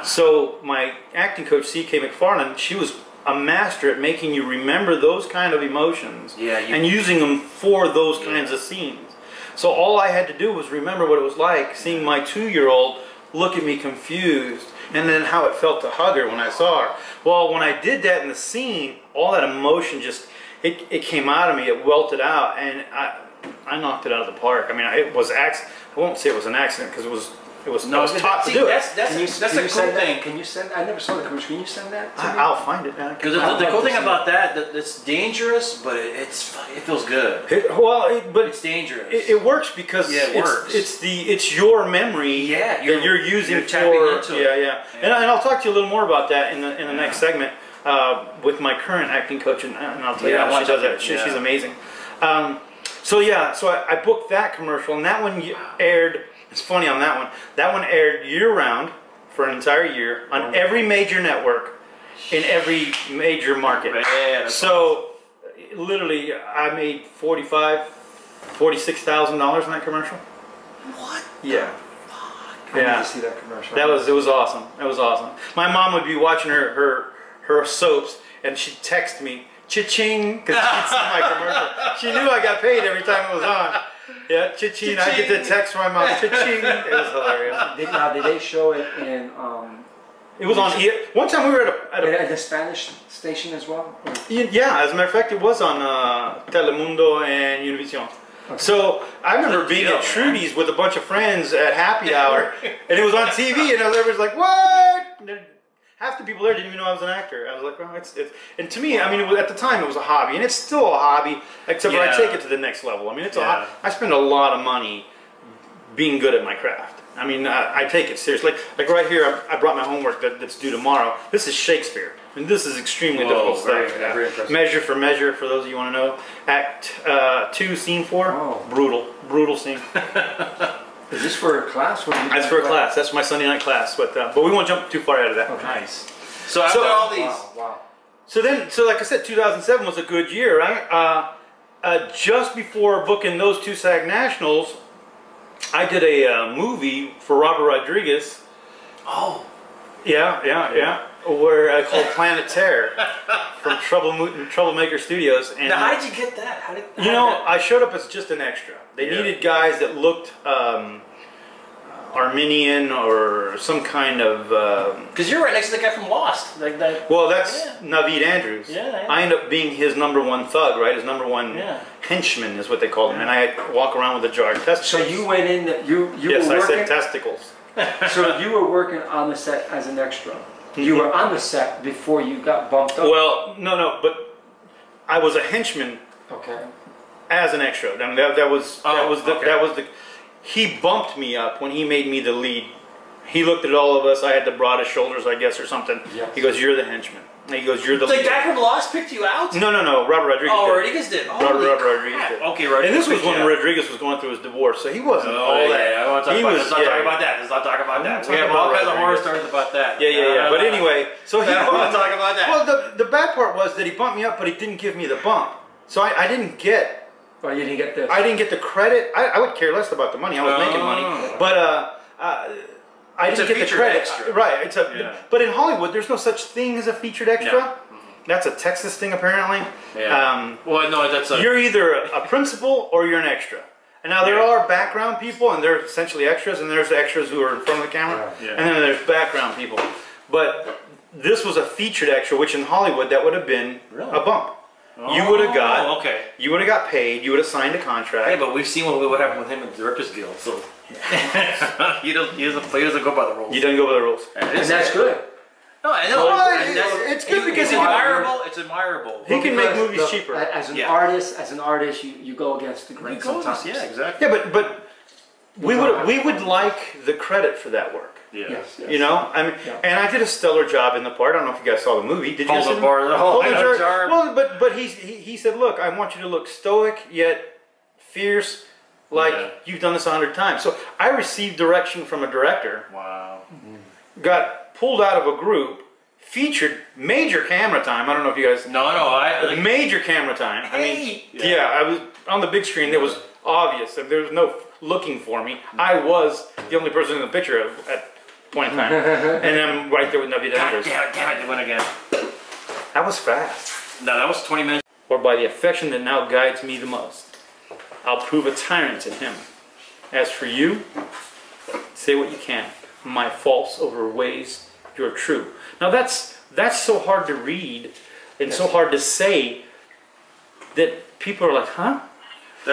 So my acting coach, C.K. McFarland, she was a master at making you remember those kind of emotions and using them for those kinds of scenes. So all I had to do was remember what it was like seeing my 2-year-old look at me confused, and then how it felt to hug her when I saw her. Well, when I did that in the scene, all that emotion just, it came out of me, it welted out, and I knocked it out of the park. I mean, it was I won't say it was an accident, because it was I was taught to do it. That's a cool thing. Can you send? I never saw the commercial. Can you send that to me? I'll find it. Because the cool thing about that it's dangerous, but it feels good. But it's dangerous. It works because it works. It's your memory that you're using into it. And I'll talk to you a little more about that in the next segment with my current acting coach, and I'll tell you how she does that. She's amazing. So I booked that commercial, and that one aired. It's funny on that one. That one aired year-round for an entire year on every major network in every major market. So literally, I made $46,000 in that commercial. What? Yeah. I need to see that commercial. It was awesome. It was awesome. My mom would be watching her soaps, and she'd text me, cha-ching, because she'd see my commercial. She knew I got paid every time it was on. Yeah, cha-ching. I get the text from my mom, cha-ching. It was hilarious. Did they show it in... It was on... One time we were at the Spanish station as well? Yeah, as a matter of fact, it was on Telemundo and Univision. Okay. So I remember being at Trudy's with a bunch of friends at happy hour, and it was on TV, and everybody's like, what? Half the people there didn't even know I was an actor. I was like, well, it's and to me, I mean, at the time, it was a hobby, and it's still a hobby, except for I take it to the next level. I mean, it's a hobby. I spend a lot of money being good at my craft. I mean, I take it seriously. Like right here, I brought my homework that's due tomorrow. This is Shakespeare, and this is extremely difficult stuff. Very impressive. Measure for measure, for those of you who want to know. Act 2, Scene 4. Oh. Brutal scene. Is this for a class? That's for a class. That's my Sunday night class. But we won't jump too far out of that. Okay. Nice. So after all these... Wow. So like I said, 2007 was a good year, right? Just before booking those 2 SAG Nationals, I did a movie for Robert Rodriguez. Oh. Yeah. Where called Planet Terror from Troublemaker Studios. And now, how did you get that? I showed up as just an extra. They needed guys that looked Armenian or some kind of... Because you're right next to the guy from Lost. Like that. Well, that's Naveed Andrews. Yeah. I ended up being his #1 thug, right? His #1 henchman is what they called him. And I had walk around with a jar of testicles. So you went in... Yes, were working, I said testicles. So you were working on the set as an extra. You were on the set before you got bumped up? Well, no, but I was a henchman. Okay. As an extra. I mean, that was the. He bumped me up when he made me the lead. He looked at all of us. I had the broadest shoulders, I guess, or something. Yes. He goes, "You're the henchman." And he goes, "You're the." The guy from Lost picked you out? No. Robert Rodriguez. Oh, Rodriguez did. Robert Rodriguez did. Okay, Rodriguez. And this was when Rodriguez was going through his divorce, so he wasn't all that. I want to talk about that. Let's not talk about that. Let's not talk about that. We have all kinds of horror stories about that. Yeah. But anyway, so he. I don't want to talk about that. Well, the bad part was that he bumped me up, but he didn't give me the bump. So I didn't get. Oh, you didn't get this. I didn't get the credit. I would care less about the money. I was making money, but I didn't get the credit. Extra. Right. But in Hollywood, there's no such thing as a featured extra. No. That's a Texas thing, apparently. Yeah. Well, no, that's you're either a principal or you're an extra. And now there are background people, and they're essentially extras, and there's extras who are in front of the camera, and then there's background people. But this was a featured extra, which in Hollywood that would have been a bump. You would have got You would have got paid. You would have signed a contract. Yeah, but we've seen what happened with him in the Directors Guild. So he doesn't go by the rules. You don't go by the rules, and that's good. No, I know. It's good because it's admirable. It's admirable. He can make movies cheaper. As an artist, you go against the grain sometimes. Yeah, exactly. Yeah, but we would like the credit for that work. Yeah. Yes. You know, I mean, and I did a stellar job in the part. I don't know if you guys saw the movie. Did you? Hold the bar. Well, but he said, look, I want you to look stoic yet fierce, like you've done this 100 times. So I received direction from a director. Wow. Got pulled out of a group, featured major camera time. I don't know if you guys. Major camera time. I mean, yeah, I was on the big screen. It was obvious. There was no looking for me. I was the only person in the picture at point in time, and I'm right there with W. God damn it, it went again. That was fast. No, that was 20 minutes. Or by the affection that now guides me the most, I'll prove a tyrant to him. As for you, say what you can. My false overweighs your true. Now that's so hard to read and so hard to say that people are like, huh?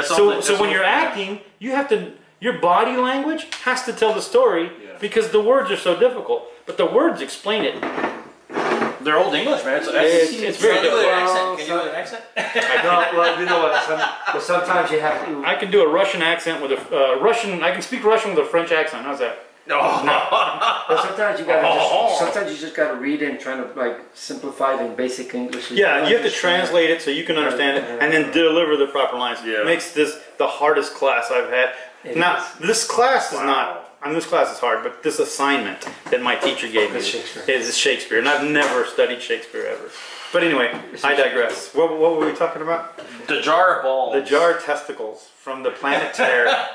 So when you're acting, you have to, your body language has to tell the story because the words are so difficult. But the words explain it. They're Old English, man. It's very difficult. Can you do an accent? Well, you know what? Sometimes you have to. I can do a Russian accent with a Russian. I can speak Russian with a French accent. How's that? No. But sometimes you gotta sometimes you just gotta read it and trying to like simplify it in basic English. Yeah, you have to translate it so you can understand it and then deliver the proper lines. Yeah. Makes this the hardest class I've had. Now, this class is not. I mean, this class is hard, but this assignment that my teacher gave me is Shakespeare, and I've never studied Shakespeare ever. But anyway, I digress. What were we talking about? The jar of balls. The jar of testicles from the planet Terra.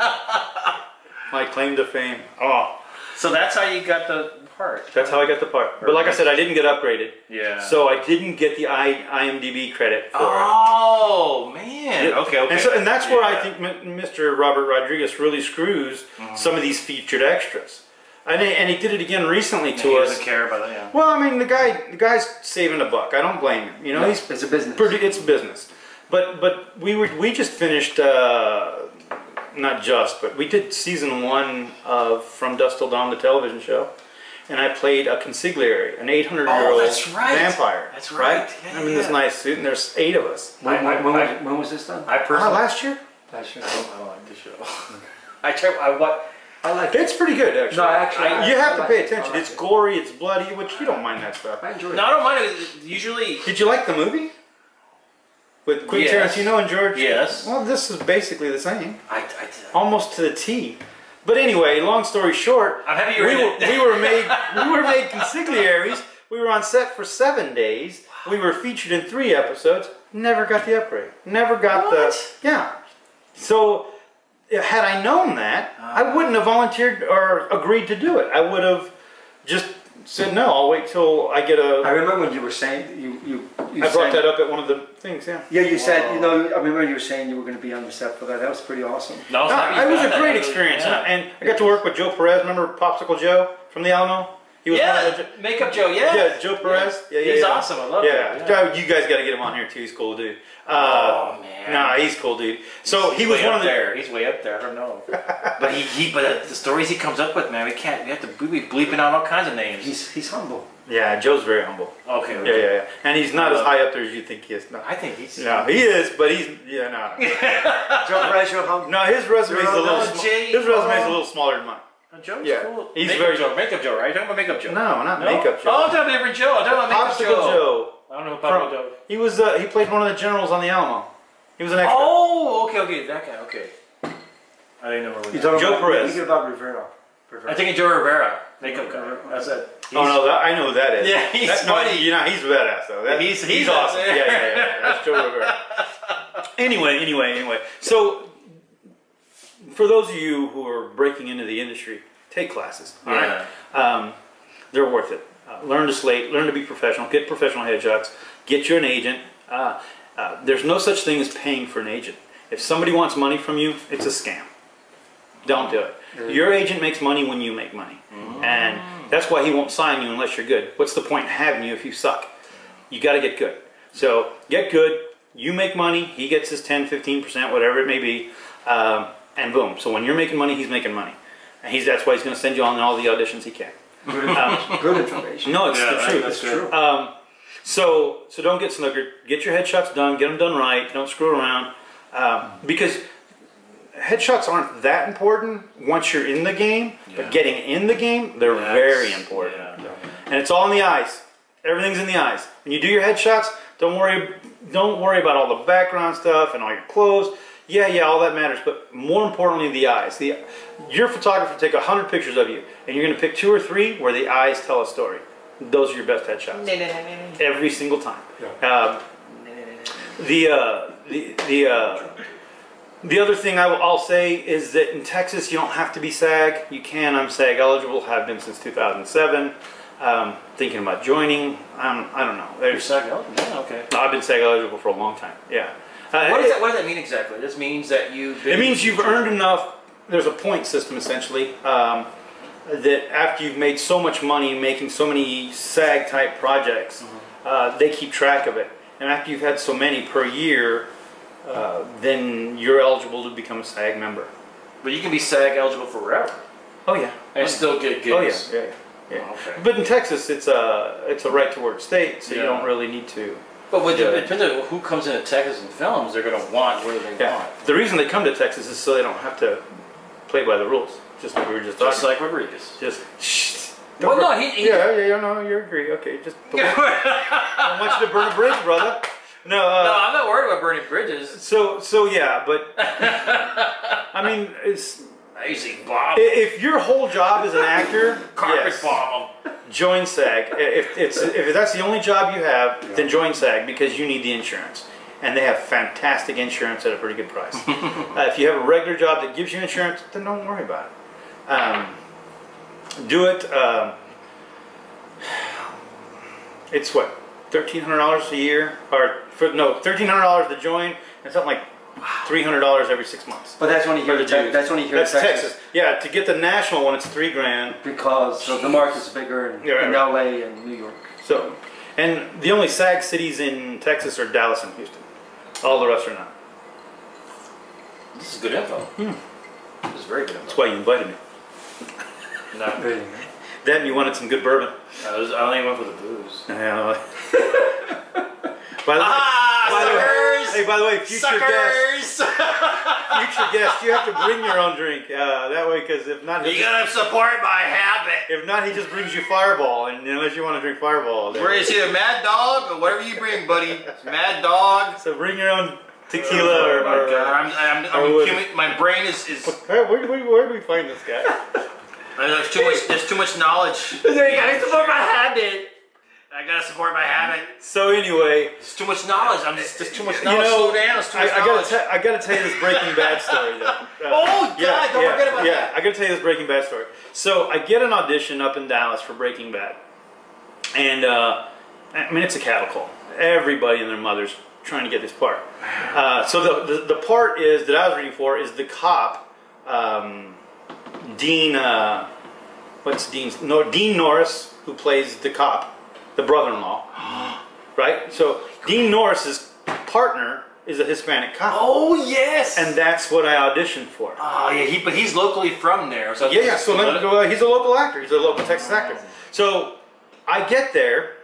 My claim to fame. Oh. So that's how you got the part. That's how I got the part. But like I said, I didn't get upgraded. Yeah. So I didn't get the IMDb credit for it. Oh, man. Yeah. Okay. And that's where I think Mr. Robert Rodriguez really screws some of these featured extras. And he did it again recently to us. He doesn't care about that, yeah. Well, I mean, the guy's saving a buck. I don't blame him. You know, it's a business. It's business. But we just finished. Not just, but we did season 1 of From Dusk Till Dawn, the television show, and I played a consigliere, an 800-year-old vampire. That's right. Yeah, I'm in this nice suit, and there's 8 of us. When was this done? I personally last year. Last year. I like the show. I like it. It's pretty good, actually. No, actually, you have to pay attention. It's gory, it's bloody, which you don't mind that stuff. I enjoy it. No, I don't mind it. Usually. Did you like the movie? With Quentin Tarantino and George? Yes. Well, this is basically the same. I did. Almost to the T. But anyway, long story short, I'm happy we were made consiglieres. We were on set for 7 days. We were featured in 3 episodes. Never got the upgrade. Never got the So had I known that, I wouldn't have volunteered or agreed to do it. I would have just said no. I'll wait till I get a. I remember when you were saying you I brought that up at one of the things. Yeah. Yeah, you said I remember you were saying you were going to be on the set for that. That was pretty awesome. No, it was a great experience, and I got to work with Joe Perez. Remember Popsicle Joe from the Alamo? He was one of the Makeup Joe. Yeah, Joe Perez. Yeah, he's awesome. I love him. Yeah, you guys got to get him on here too. He's cool dude. Oh man. Nah, he's cool dude. So he was one of the. There. He's way up there. I don't know. But but the stories he comes up with, man, we have to be bleeping out all kinds of names. He's humble. Yeah, Joe's very humble. Okay. Yeah. And he's not as high up there as you think he is. No. I think he's. No, he is, but he's no. Joe Perez, you're humble. No, his resume's a little smaller than mine. Joe's cool. He's Makeup Joe, right? You're talking about Makeup Joe? No, not Makeup Joe. Oh, I'm talking about a different Joe. I'm talking about Makeup Joe. I don't know about Joe. He was he played one of the generals on the Alamo. He was an extra. Oh, okay, that guy. Okay. I didn't know where Joe Perez. You're thinking about Rivera. I'm thinking Joe Rivera, makeup guy. That's it. Oh no, I know who that is. Yeah, he's funny. He's badass though. He's awesome. Yeah. That's Joe Rivera. Anyway. So, for those of you who are breaking into the industry, take classes. All right, they're worth it. Learn to slate. Learn to be professional. Get professional headshots. Get you an agent. There's no such thing as paying for an agent. If somebody wants money from you, it's a scam. Don't do it. Your agent makes money when you make money. And that's why he won't sign you unless you're good. What's the point in having you if you suck? You got to get good. So get good. You make money. He gets his 10, 15%, whatever it may be. And boom. So when you're making money, he's making money. And that's why he's going to send you on all the auditions he can. Good information. No, it's the truth. That's true. So don't get snookered. Get your headshots done. Get them done right. Don't screw around. Because headshots aren't that important once you're in the game, but getting in the game, they're very important. And it's all in the eyes. Everything's in the eyes. When you do your headshots, don't worry about all the background stuff and all your clothes. Yeah, all that matters, but more importantly, the eyes. Your photographer take 100 pictures of you, and you're going to pick 2 or 3 where the eyes tell a story. those are your best headshots. Every single time. Yeah. The other thing I'll say is that in Texas you don't have to be SAG. You can. I'm SAG eligible. Have been since 2007. Thinking about joining. I don't know. You're SAG eligible? Yeah, okay. No, I've been SAG eligible for a long time. Yeah. What does that mean exactly? This means that you've been... It means you've earned enough. There's a point system essentially. That after you've made so much money making so many SAG type projects, they keep track of it. And after you've had so many per year, then you're eligible to become a SAG member. But you can be SAG eligible forever. Oh yeah. And still get gigs. Oh yeah. Oh, okay. But in Texas, it's a right to work state, so you don't really need to. But it depends on who comes into Texas and films. They're going to want what they want. The reason they come to Texas is so they don't have to play by the rules. Just like we were just talking. Just like Rodriguez. Just shh. Well, no, no, you agree. Okay, just don't want you to burn a bridge, brother. No, no, I'm not worried about burning bridges. So yeah, but I mean, it's easy bomb. If your whole job is an actor, carpet bomb. Join SAG. If that's the only job you have, then join SAG because you need the insurance, and they have fantastic insurance at a pretty good price. If you have a regular job that gives you insurance, then don't worry about it. Do it. It's what, $1,300 a year, or $1,300 to join, and something like $300 every 6 months. But that's only here. That's only here. That's Texas. Yeah, to get the national one, it's $3,000 because the market's bigger in LA and New York. So, and the only SAG cities in Texas are Dallas and Houston. All the rest are not. This is good info. This is very good info. That's why you invited me. No. Then you wanted some good bourbon. I only went for the booze. Yeah. By the way, future guest, you have to bring your own drink. That way, because if not, you gotta support my habit. If not, he just brings you Fireball, and unless you want to drink Fireball, where is either Mad Dog or whatever you bring, buddy. It's Mad Dog. So bring your own tequila my brain is. Where do we find this guy? There's too much knowledge. You gotta support my habit. I gotta support my habit. So anyway, it's too much knowledge. There's too much knowledge. Slow down. It's too much knowledge. I gotta tell you this Breaking Bad story though. Don't forget about that. I gotta tell you this Breaking Bad story. So I get an audition up in Dallas for Breaking Bad, and I mean it's a cattle call. Everybody and their mothers trying to get this part. So the part is that I was reading for is the cop, Dean. Dean Norris, who plays the cop. The brother-in-law, right? So Dean Norris's partner is a Hispanic cop. Oh yes, and that's what I auditioned for. Oh yeah, but he's locally from there. So yeah. So he's a local actor. He's a local Texas actor. So I get there,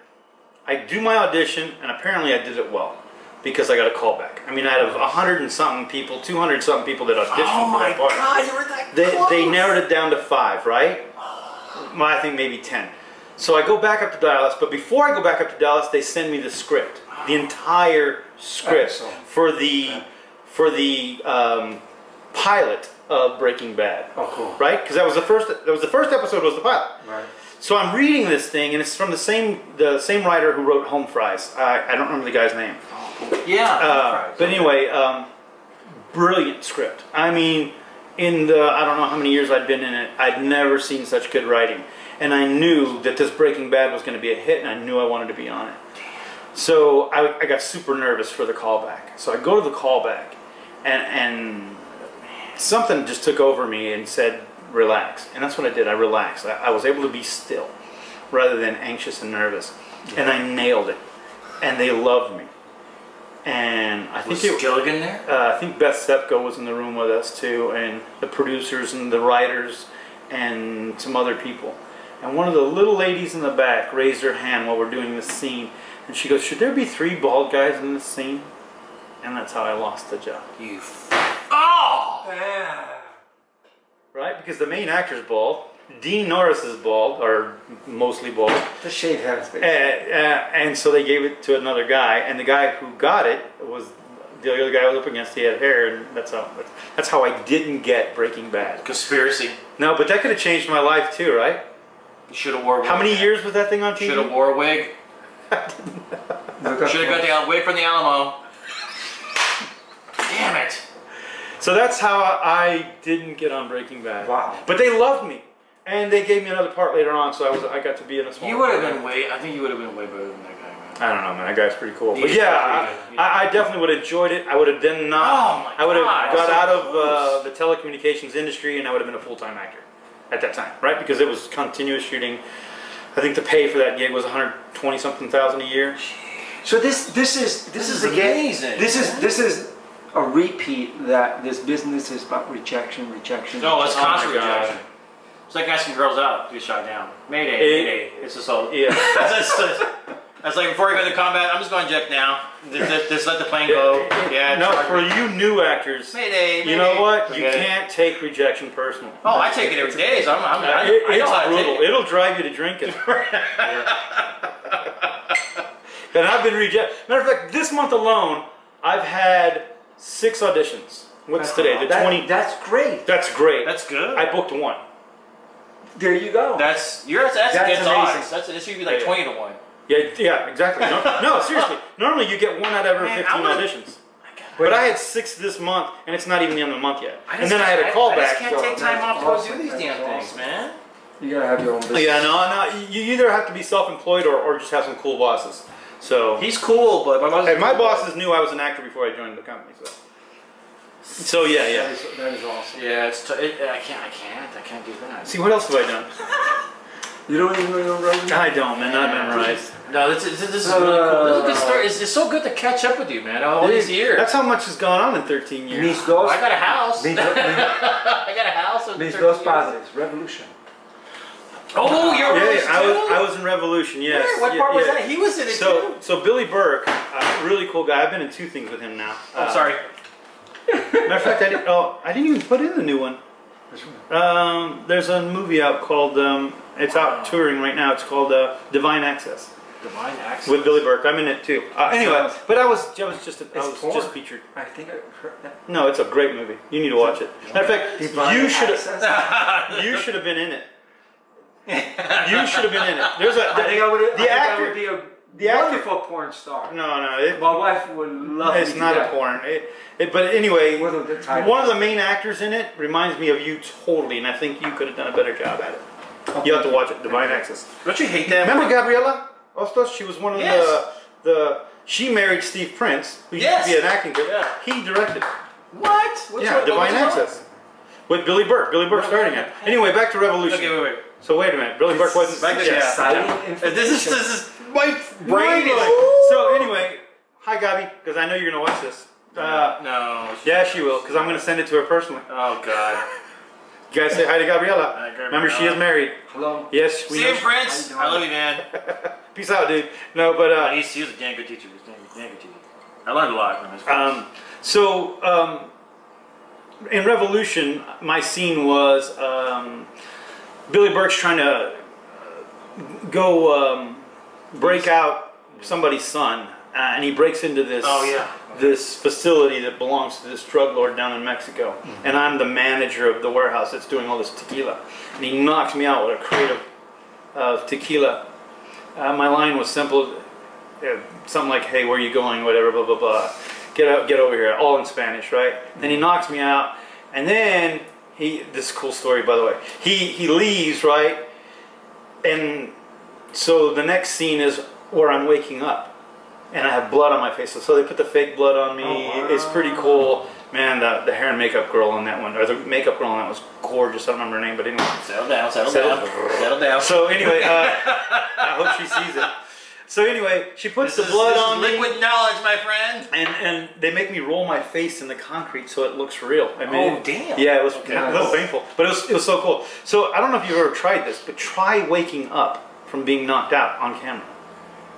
I do my audition, and apparently I did it well because I got a call back. I mean, out of 100 and something people, 200 and something people that auditioned for that part. Oh my God, you were that close. They narrowed it down to 5, right? Well, I think maybe 10. So I go back up to Dallas, but before I go back up to Dallas, they send me the script, the entire script for the pilot of Breaking Bad. Oh, cool! Right? Because that was the first episode was the pilot. Right. So I'm reading this thing, and it's from the same writer who wrote Home Fries. I don't remember the guy's name. Yeah. But anyway, brilliant script. I mean, in the I don't know how many years I'd been in it, I'd never seen such good writing. And I knew that this Breaking Bad was going to be a hit, and I knew I wanted to be on it. So I got super nervous for the callback. So I go to the callback, and something just took over me and said, relax. And that's what I did. I relaxed. I was able to be still rather than anxious and nervous. Yeah. And I nailed it. And they loved me. And I think was Gilligan there? I think Beth Sepko was in the room with us too, and the producers and the writers and some other people. And one of the little ladies in the back raised her hand while we're doing this scene, and she goes, "Should there be 3 bald guys in this scene?" And that's how I lost the job. Right? Because the main actor's bald. Dean Norris is bald, or mostly bald. The shaved head. And so they gave it to another guy, and the guy who got it was the other guy I was up against. He had hair, and that's how I didn't get Breaking Bad. Conspiracy. No, but that could have changed my life too, right? You should have wore a wig. How many years was that thing on TV? Should have wore a wig. Should have got the wig from the Alamo. Damn it. So that's how I didn't get on Breaking Bad. Wow. But they loved me. And they gave me another part later on, so I got to be in a small. You would have been I think you would have been way better than that guy, man. I don't know, man. That guy's pretty cool. But He's yeah, pretty I definitely would have enjoyed it. I would have then not. Oh my I would have God, got so out of close. the telecommunications industry, and I would have been a full-time actor at that time, right? Because it was continuous shooting. I think the pay for that gig was 120-something thousand a year. So this is amazing. This is a repeat that this business is about rejection. No, it's Oh my constant God. rejection. It's like asking girls out to get shot down. Mayday, mayday. It's just all. Yeah. That's like before you go to combat, I'm just going to jet now. Just let the plane go. Yeah. No, for you new actors, Mayday, mayday. you know what? You Forget it. can't take rejection personal. Oh, I take it every day. So I know It's how to take brutal. it. It'll drive you to drinking. And I've been rejected. Matter of fact, this month alone, I've had 6 auditions. What's today? The 20. That's great. That's great. That's good. I booked 1. There you go. That's against amazing. odds. That should be like Yeah. 20 to 1. Yeah, exactly. No, seriously. Normally you get 1 out of every 15 auditions. But I had 6 this month, and it's not even the end of the month yet. And then I had a callback. I just can't take time off to go awesome. do these damn That's things, awesome. man. You gotta have your own business. Yeah, no. You either have to be self-employed or just have some cool bosses. So. He's cool, but My bosses knew I was an actor before I joined the company. So yeah. That is awesome. Yeah, I can't do that. See, what else have I done? You don't even know your own resume? I don't, man. Not memorized. No, this is really cool. This is a good story. It's so good to catch up with you, man. All these years. That's how much has gone on in 13 years. Mis dos. I got a house. Mis I got a house. Mis dos padres. Revolution. Oh, you're I was in Revolution. Yes. Where? What part was that? He was in it too. So Billy Burke, really cool guy. I've been in 2 things with him now. I'm sorry. Matter of fact, I didn't even put in the new one. There's a movie out called. It's out touring right now. It's called Divine Access. Divine Access. With Billy Burke. I'm in it too. Anyway, but I was just featured. I think I heard that. No, it's a great movie. You need to watch it. Matter of fact, Divine you should Access? have. You should have been in it. You should have been in it. There's a. I think I would. The actor. I would be a the actor- wonderful porn star. No. My wife would love It's me not to a death. porn. But anyway, What are the titles? one of the main actors in it reminds me of you totally, and I think you could have done a better job at it. You have to watch it. Divine Access. Don't you hate that? Remember Gabriela Ostos? She was one of the. She married Steve Prince, who used to be an acting coach. Yeah. He directed it. What? Divine Access. With Billy Burke. Billy Burke starting it. Anyway, back to Revolution. Okay, wait. So wait a minute. Billy Burke wasn't. Back to Exciting information. This is my brain is. So anyway, hi Gabi, because I know you're gonna watch this. No. Yeah, she will, because I'm gonna send it to her personally. Oh God. You guys say hi to Gabriela. Hi, Gabriela. Remember, she is married. Hello. Yes, we See know. you, Prince. I love you, man. Peace out, dude. No, but He was a damn good teacher. He was a damn good teacher. I learned a lot from his. In Revolution, my scene was Billy Burke's trying to go break out somebody's son, and he breaks into this this facility that belongs to this drug lord down in Mexico, and I'm the manager of the warehouse that's doing all this tequila, and he knocks me out with a crate of tequila. My line was simple, something like, "Hey, where are you going?" Whatever, blah blah blah. Get over here, all in Spanish, right? Then he knocks me out, and then this is a cool story, by the way. He leaves, right? And so the next scene is where I'm waking up, and I have blood on my face. So they put the fake blood on me. Oh, wow. It's pretty cool. Man, the hair and makeup girl on that one, or the makeup girl on that was gorgeous. I don't remember her name, but anyway. Settle down. So anyway, I hope she sees it. So anyway, she puts the blood on me. Liquid knowledge, my friend. And they make me roll my face in the concrete so it looks real. I mean, damn. Yeah, it was a little painful, but it was so cool. So I don't know if you've ever tried this, but try waking up from being knocked out on camera.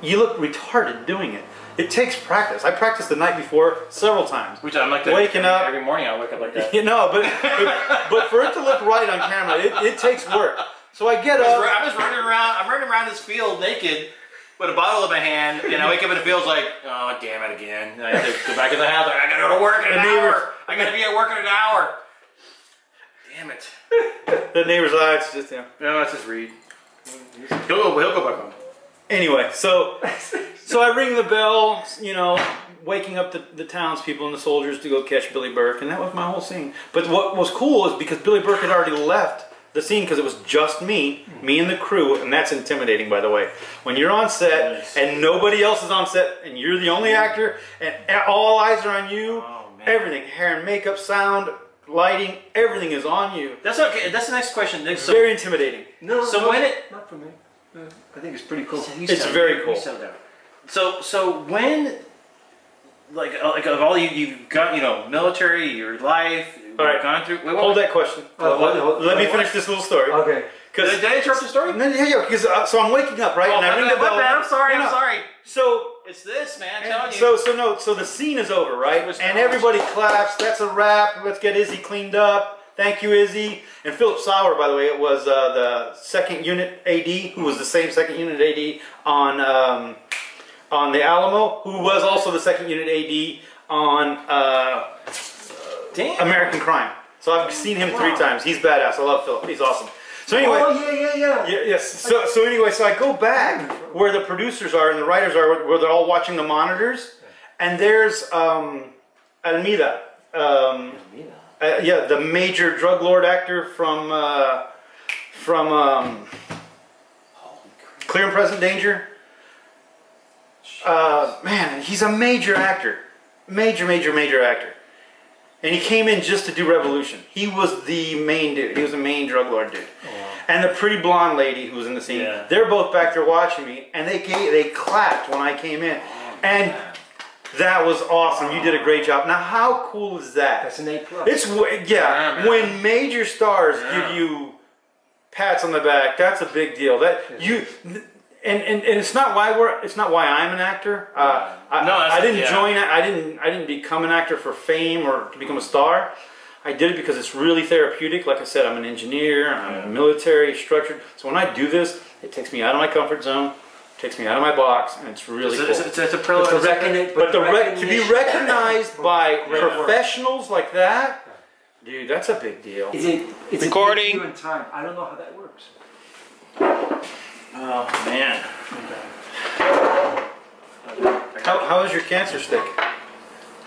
You look retarded doing it. It takes practice. I practiced the night before several times. Which I'm like that. Waking up every morning. I wake up like that. You know, but for it to look right on camera, it takes work. So I get up. I'm just running around. I'm running around this field naked, with a bottle in my hand, and I wake up and it feels like, oh, damn it again. And I have to go back in the house, I gotta go to work in an hour. I gotta be at work in an hour. Damn it. The neighbor's eye, it's just, No, it's just Reed. He'll go back home. Anyway, so I ring the bell, you know, waking up the townspeople and the soldiers to go catch Billy Burke, and that was my whole scene. But what was cool is because Billy Burke had already left the scene because it was just me and the crew, and that's intimidating, by the way. When you're on set and nobody else is on set and you're the only actor and all eyes are on you, everything, hair and makeup, sound, lighting, everything is on you. That's okay. That's the next question. Nick. So, very intimidating. So when it... Not for me. I think it's pretty cool. It's very cool. So when, like of all you've got, you know, military, your life, all right, gone through. Hold that question. Let me finish this little story. Okay. Did I interrupt the story? Yeah. Because so I'm waking up, right, and I ring the bell. I'm sorry. No. I'm sorry. So it's this, man. I'm telling you. So the scene is over, right? And everybody claps. That's a wrap. Let's get Izzy cleaned up. Thank you, Izzy. And Philip Sauer, by the way, it was the 2nd Unit AD, who was the same 2nd Unit AD on the Alamo, who was also the 2nd Unit AD on American Crime. So I've seen him 3 times. He's badass. I love Philip. He's awesome. So anyway, yes. So anyway, so I go back where the producers are and the writers are, where they're all watching the monitors, and there's Almeida. Yeah, the major drug lord actor from Clear and Present Danger. Man, he's a major actor, major actor, and he came in just to do Revolution. He was the main dude. He was the main drug lord dude. Oh, wow. And the pretty blonde lady who was in the scene. Yeah. They're both back there watching me, and they clapped when I came in, and. That was awesome. You did a great job. Now, how cool is that? That's an A+. It's when major stars give you pats on the back, that's a big deal. That you and it's not why I'm an actor. I didn't become an actor for fame or to become a star. I did it because it's really therapeutic. Like I said, I'm an engineer. I'm military structured. So when I do this, it takes me out of my comfort zone. Takes me out of my box, and it's really cool. It's a privilege. To be recognized by professionals like that, dude, that's a big deal. It's recording. In time. I don't know how that works. Oh man. How was your cancer stick?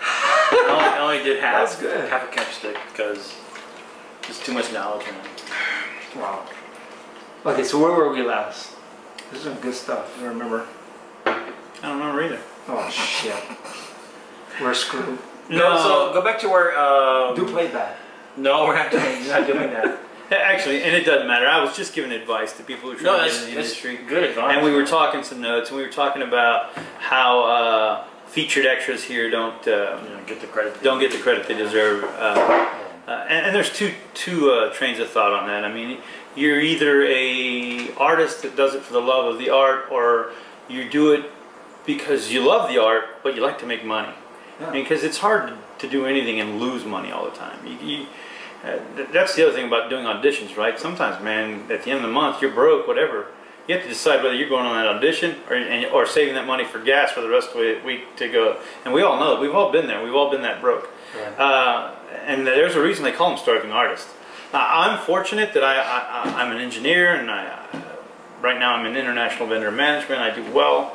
I only did half a cancer stick because there's too much knowledge, man. Wow. Okay, so where were we last? This is some good stuff. I remember. I don't remember either. Oh shit. We're screwed. No, so go back to where. Do playback. No, we're not doing that. Actually, and it doesn't matter. I was just giving advice to people who are trying to get in the industry. Good advice. And we were talking some notes, and we were talking about how featured extras here don't get the credit they deserve. And there's two trains of thought on that. I mean, you're either a artist that does it for the love of the art, or you do it because you love the art, but you like to make money. Yeah. I mean, because it's hard to do anything and lose money all the time. That's the other thing about doing auditions, right? Sometimes, man, at the end of the month, you're broke, whatever. You have to decide whether you're going on that audition or saving that money for gas for the rest of the week to go. And we all know, we've all been there. We've all been that broke. Right. And there's a reason they call them starving artists. I'm fortunate that I'm an engineer, and right now I'm in international vendor management. I do well,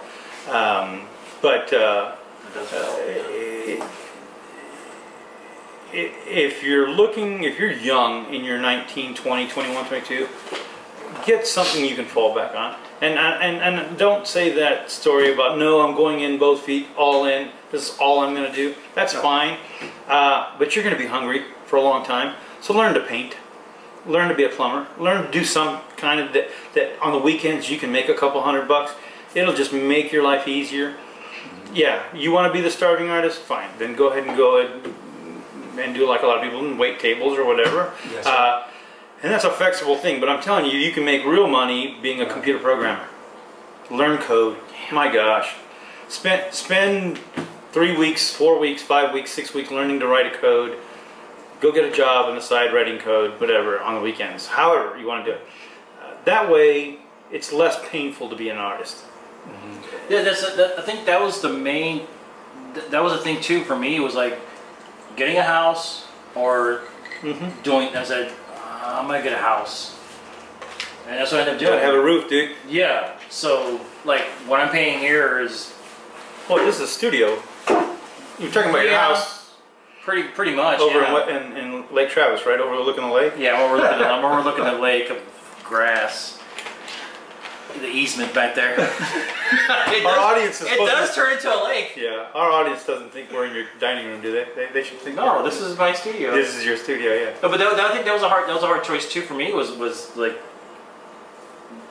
if you're young and you're 19, 20, 21, 22, get something you can fall back on. And don't say that story about, no, I'm going in both feet, all in, this is all I'm going to do. That's fine, but you're going to be hungry for a long time, so learn to paint. Learn to be a plumber. Learn to do some kind of that on the weekends you can make a couple $100. It'll just make your life easier. Yeah, you want to be the starving artist? Fine. Then go ahead and do like a lot of people and wait tables or whatever. Yes, and that's a flexible thing. But I'm telling you, you can make real money being a computer programmer. Learn code. My gosh. Spend 3 weeks, 4 weeks, 5 weeks, 6 weeks learning to write a code. Go get a job on the side writing code, whatever, on the weekends. However you want to do it. That way, it's less painful to be an artist. Mm-hmm. Yeah, I think that was the main. That was the thing too for me. It was like getting a house or doing. I said, I'm gonna get a house, And that's what I ended up doing. Gotta have a roof, dude. Yeah. So like what I'm painting here is. Well, this is a studio. You're talking about your house. Pretty much. Over in Lake Travis, right? Overlooking the lake. Yeah, we're looking at the lake of grass. The easement back there. Our audience is. It does turn into a lake. Yeah, our audience doesn't think we're in your dining room, do they? They should think. No, this is my studio. This is your studio, yeah. No, but I think that was a hard choice too for me. Was like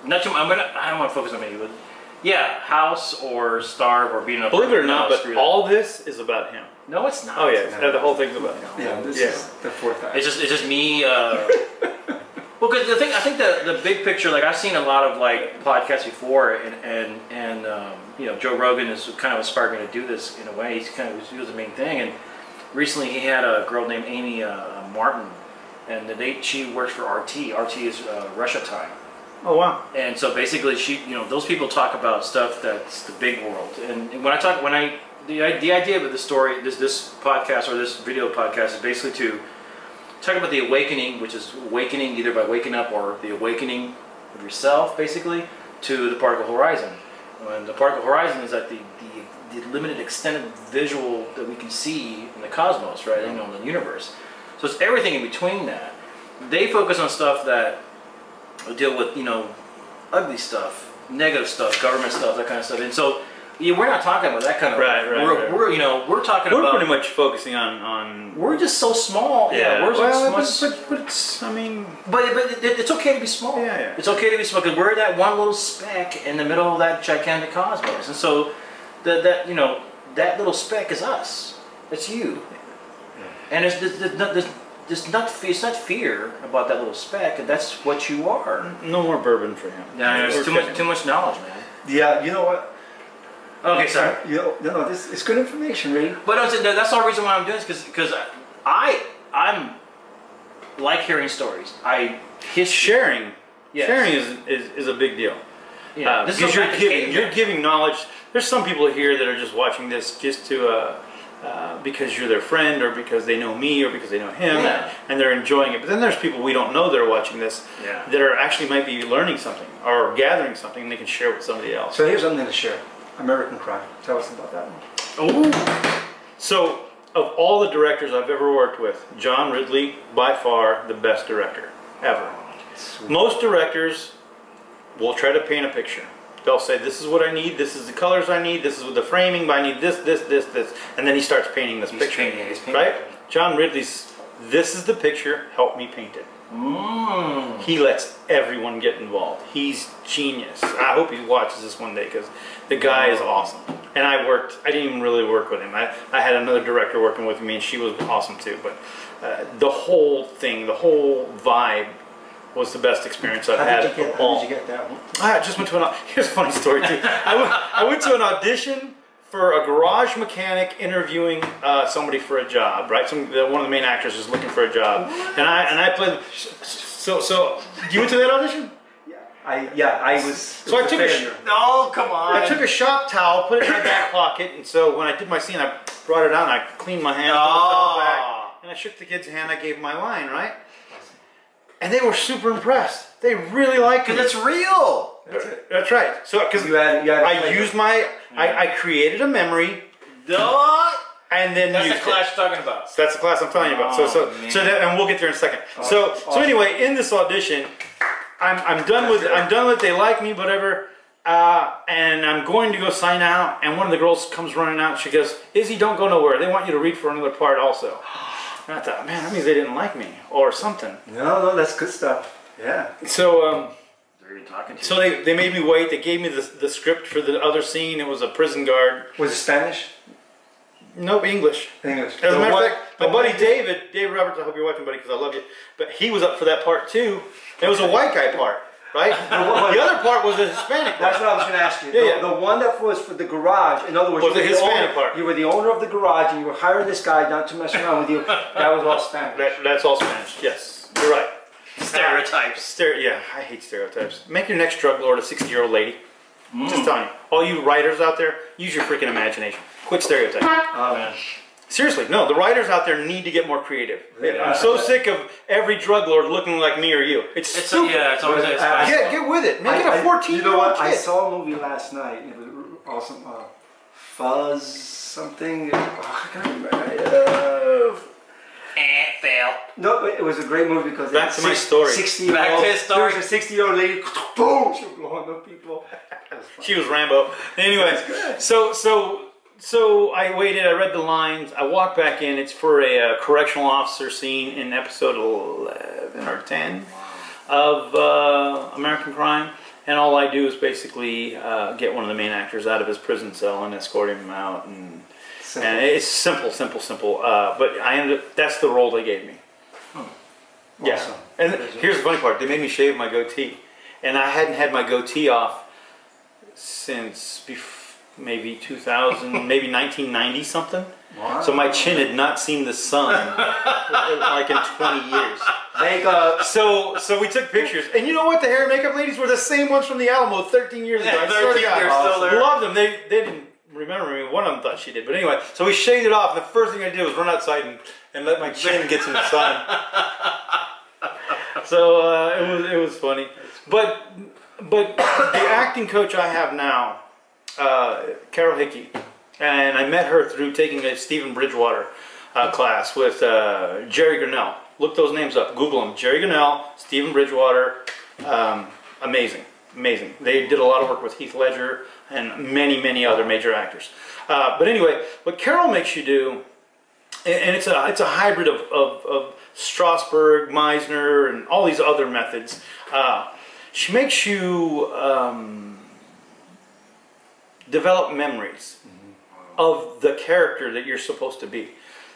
not too. I don't want to focus on me, but yeah, house or starve or being a. Believe it or not, but all this is about him. No, it's not. Oh yeah, the whole thing's about him. Yeah, this is the fourth act. It's just me. Well, because I think the big picture, like I've seen a lot of like podcasts before, and you know, Joe Rogan is kind of inspired me to do this in a way. He was the main thing, and recently he had a girl named Amy Martin, and she works for RT. RT is Russia Time. Oh wow! And so basically, those people talk about stuff that's the big world. And the idea of the story, this podcast or this video podcast is basically to talk about the awakening, which is awakening either by waking up or the awakening of yourself, basically, to the particle horizon. And the particle horizon is like the limited extent of visual that we can see in the cosmos, right? In the universe. So it's everything in between that. They focus on stuff that deal with, ugly stuff, negative stuff, government stuff, that kind of stuff. And so we're not talking about that kind of. Right. We're talking about. We're pretty much focusing on. We're just so small. Yeah. We're but it's. I mean. But it's okay to be small. Yeah. It's okay to be small because we're that one little speck in the middle of that gigantic cosmos, and so that little speck is us. It's you. And it's not fear about that little speck, and that's what you are. No more bourbon for him. Yeah, there's too much knowledge, man. Yeah, you know what? Okay, sorry. This is good information, Ray. But that's the whole reason why I'm doing this, because I'm like hearing stories. Sharing. Yes. Sharing is a big deal. Yeah, because you're giving knowledge. There's some people here that are just watching this just to because you're their friend or because they know me or because they know him, and they're enjoying it. But then there's people we don't know that are watching this that are actually might be learning something or gathering something, and they can share with somebody else. So here's something to share. American Crime. Tell us about that one. Oh. So, of all the directors I've ever worked with, John Ridley, by far the best director ever. Sweet. Most directors will try to paint a picture. They'll say, this is what I need, this is the colors I need, this is the framing, but I need this, and then he starts painting this picture. He's painting. Right? John Ridley's, this is the picture, help me paint it. He lets everyone get involved. He's genius. I hope he watches this one day because the guy is awesome. And I didn't even really work with him. I had another director working with me and she was awesome too. But the whole thing, the whole vibe was the best experience I've had. How did you get that one? I just went to here's a funny story too. I went to an audition for a garage mechanic interviewing somebody for a job, right? One of the main actors is looking for a job, and I played. So you went to that audition? I was. So I took No, come on. I took a shop towel, put it in my back pocket, and so when I did my scene, I brought it out and I cleaned my hand, put the towel back, and I shook the kid's hand. I gave him my line, right? And they were super impressed. They really liked it. Because it's real. That's right. So because I created a memory. And then that's the class you're talking about. That's the class I'm telling you about. And we'll get there in a second. So anyway, in this audition, I'm done with they like me, whatever. And I'm going to go sign out. And one of the girls comes running out. She goes, "Izzy, don't go nowhere. They want you to read for another part also." And I thought, man, that means they didn't like me or something. No, that's good stuff. Yeah. So talking to so they made me wait. They gave me the script for the other scene. It was a prison guard. Was it Spanish? Nope, English. English. As a matter of fact, my buddy David Roberts, I hope you're watching, buddy, because I love you. But he was up for that part too. It was a white guy part, right? The other part was a Hispanic part. That's what I was going to ask you. The one that was for the garage, in other words, was the Hispanic part. You were the owner of the garage and you were hiring this guy not to mess around with you. That was all Spanish. That's all Spanish, yes. You're right. Stereotypes. Yeah, I hate stereotypes. Make your next drug lord a 60-year-old lady. Just telling you. All you writers out there, use your freaking imagination. Quit stereotyping. Oh, man. Seriously, no, the writers out there need to get more creative. Yeah. I'm so sick of every drug lord looking like me or you. It's stupid. It's always Get with it. Make it a 14-year-old You know what? kid. I saw a movie last night. It was awesome. Fuzz something. I can't remember. Fail. No, it was a great movie because Back to my story. 60-year-old. Back to his story. There was a 60-year-old lady. Boom! She was blowing up people. She was Rambo. Anyway, so I waited. I read the lines. I walked back in. It's for a correctional officer scene in episode 11 or 10 of American Crime. And all I do is basically get one of the main actors out of his prison cell and escort him out. And it's simple. But I ended up, that's the role they gave me. Yeah. Awesome. And here's the funny part. They made me shave my goatee. And I hadn't had my goatee off since maybe 2000, maybe 1990 something. Wow. So my chin had not seen the sun like in 20 years. Makeup. So we took pictures, and you know what? The hair and makeup ladies were the same ones from the Alamo 13 years ago. I swear to God. Still there. Loved them. They didn't remember me. One of them thought she did, but anyway. So we shaved it off, and the first thing I did was run outside and let my chin get some sun. So it was funny, but the acting coach I have now, Carol Hickey, and I met her through taking a Stephen Bridgewater class with Jerry Grinnell. Look those names up. Google them. Jerry Grinnell, Stephen Bridgewater. Amazing. They did a lot of work with Heath Ledger and many other major actors. But anyway, what Carol makes you do, and it's a hybrid of Strasberg, Meisner, and all these other methods. She makes you develop memories of the character that you're supposed to be.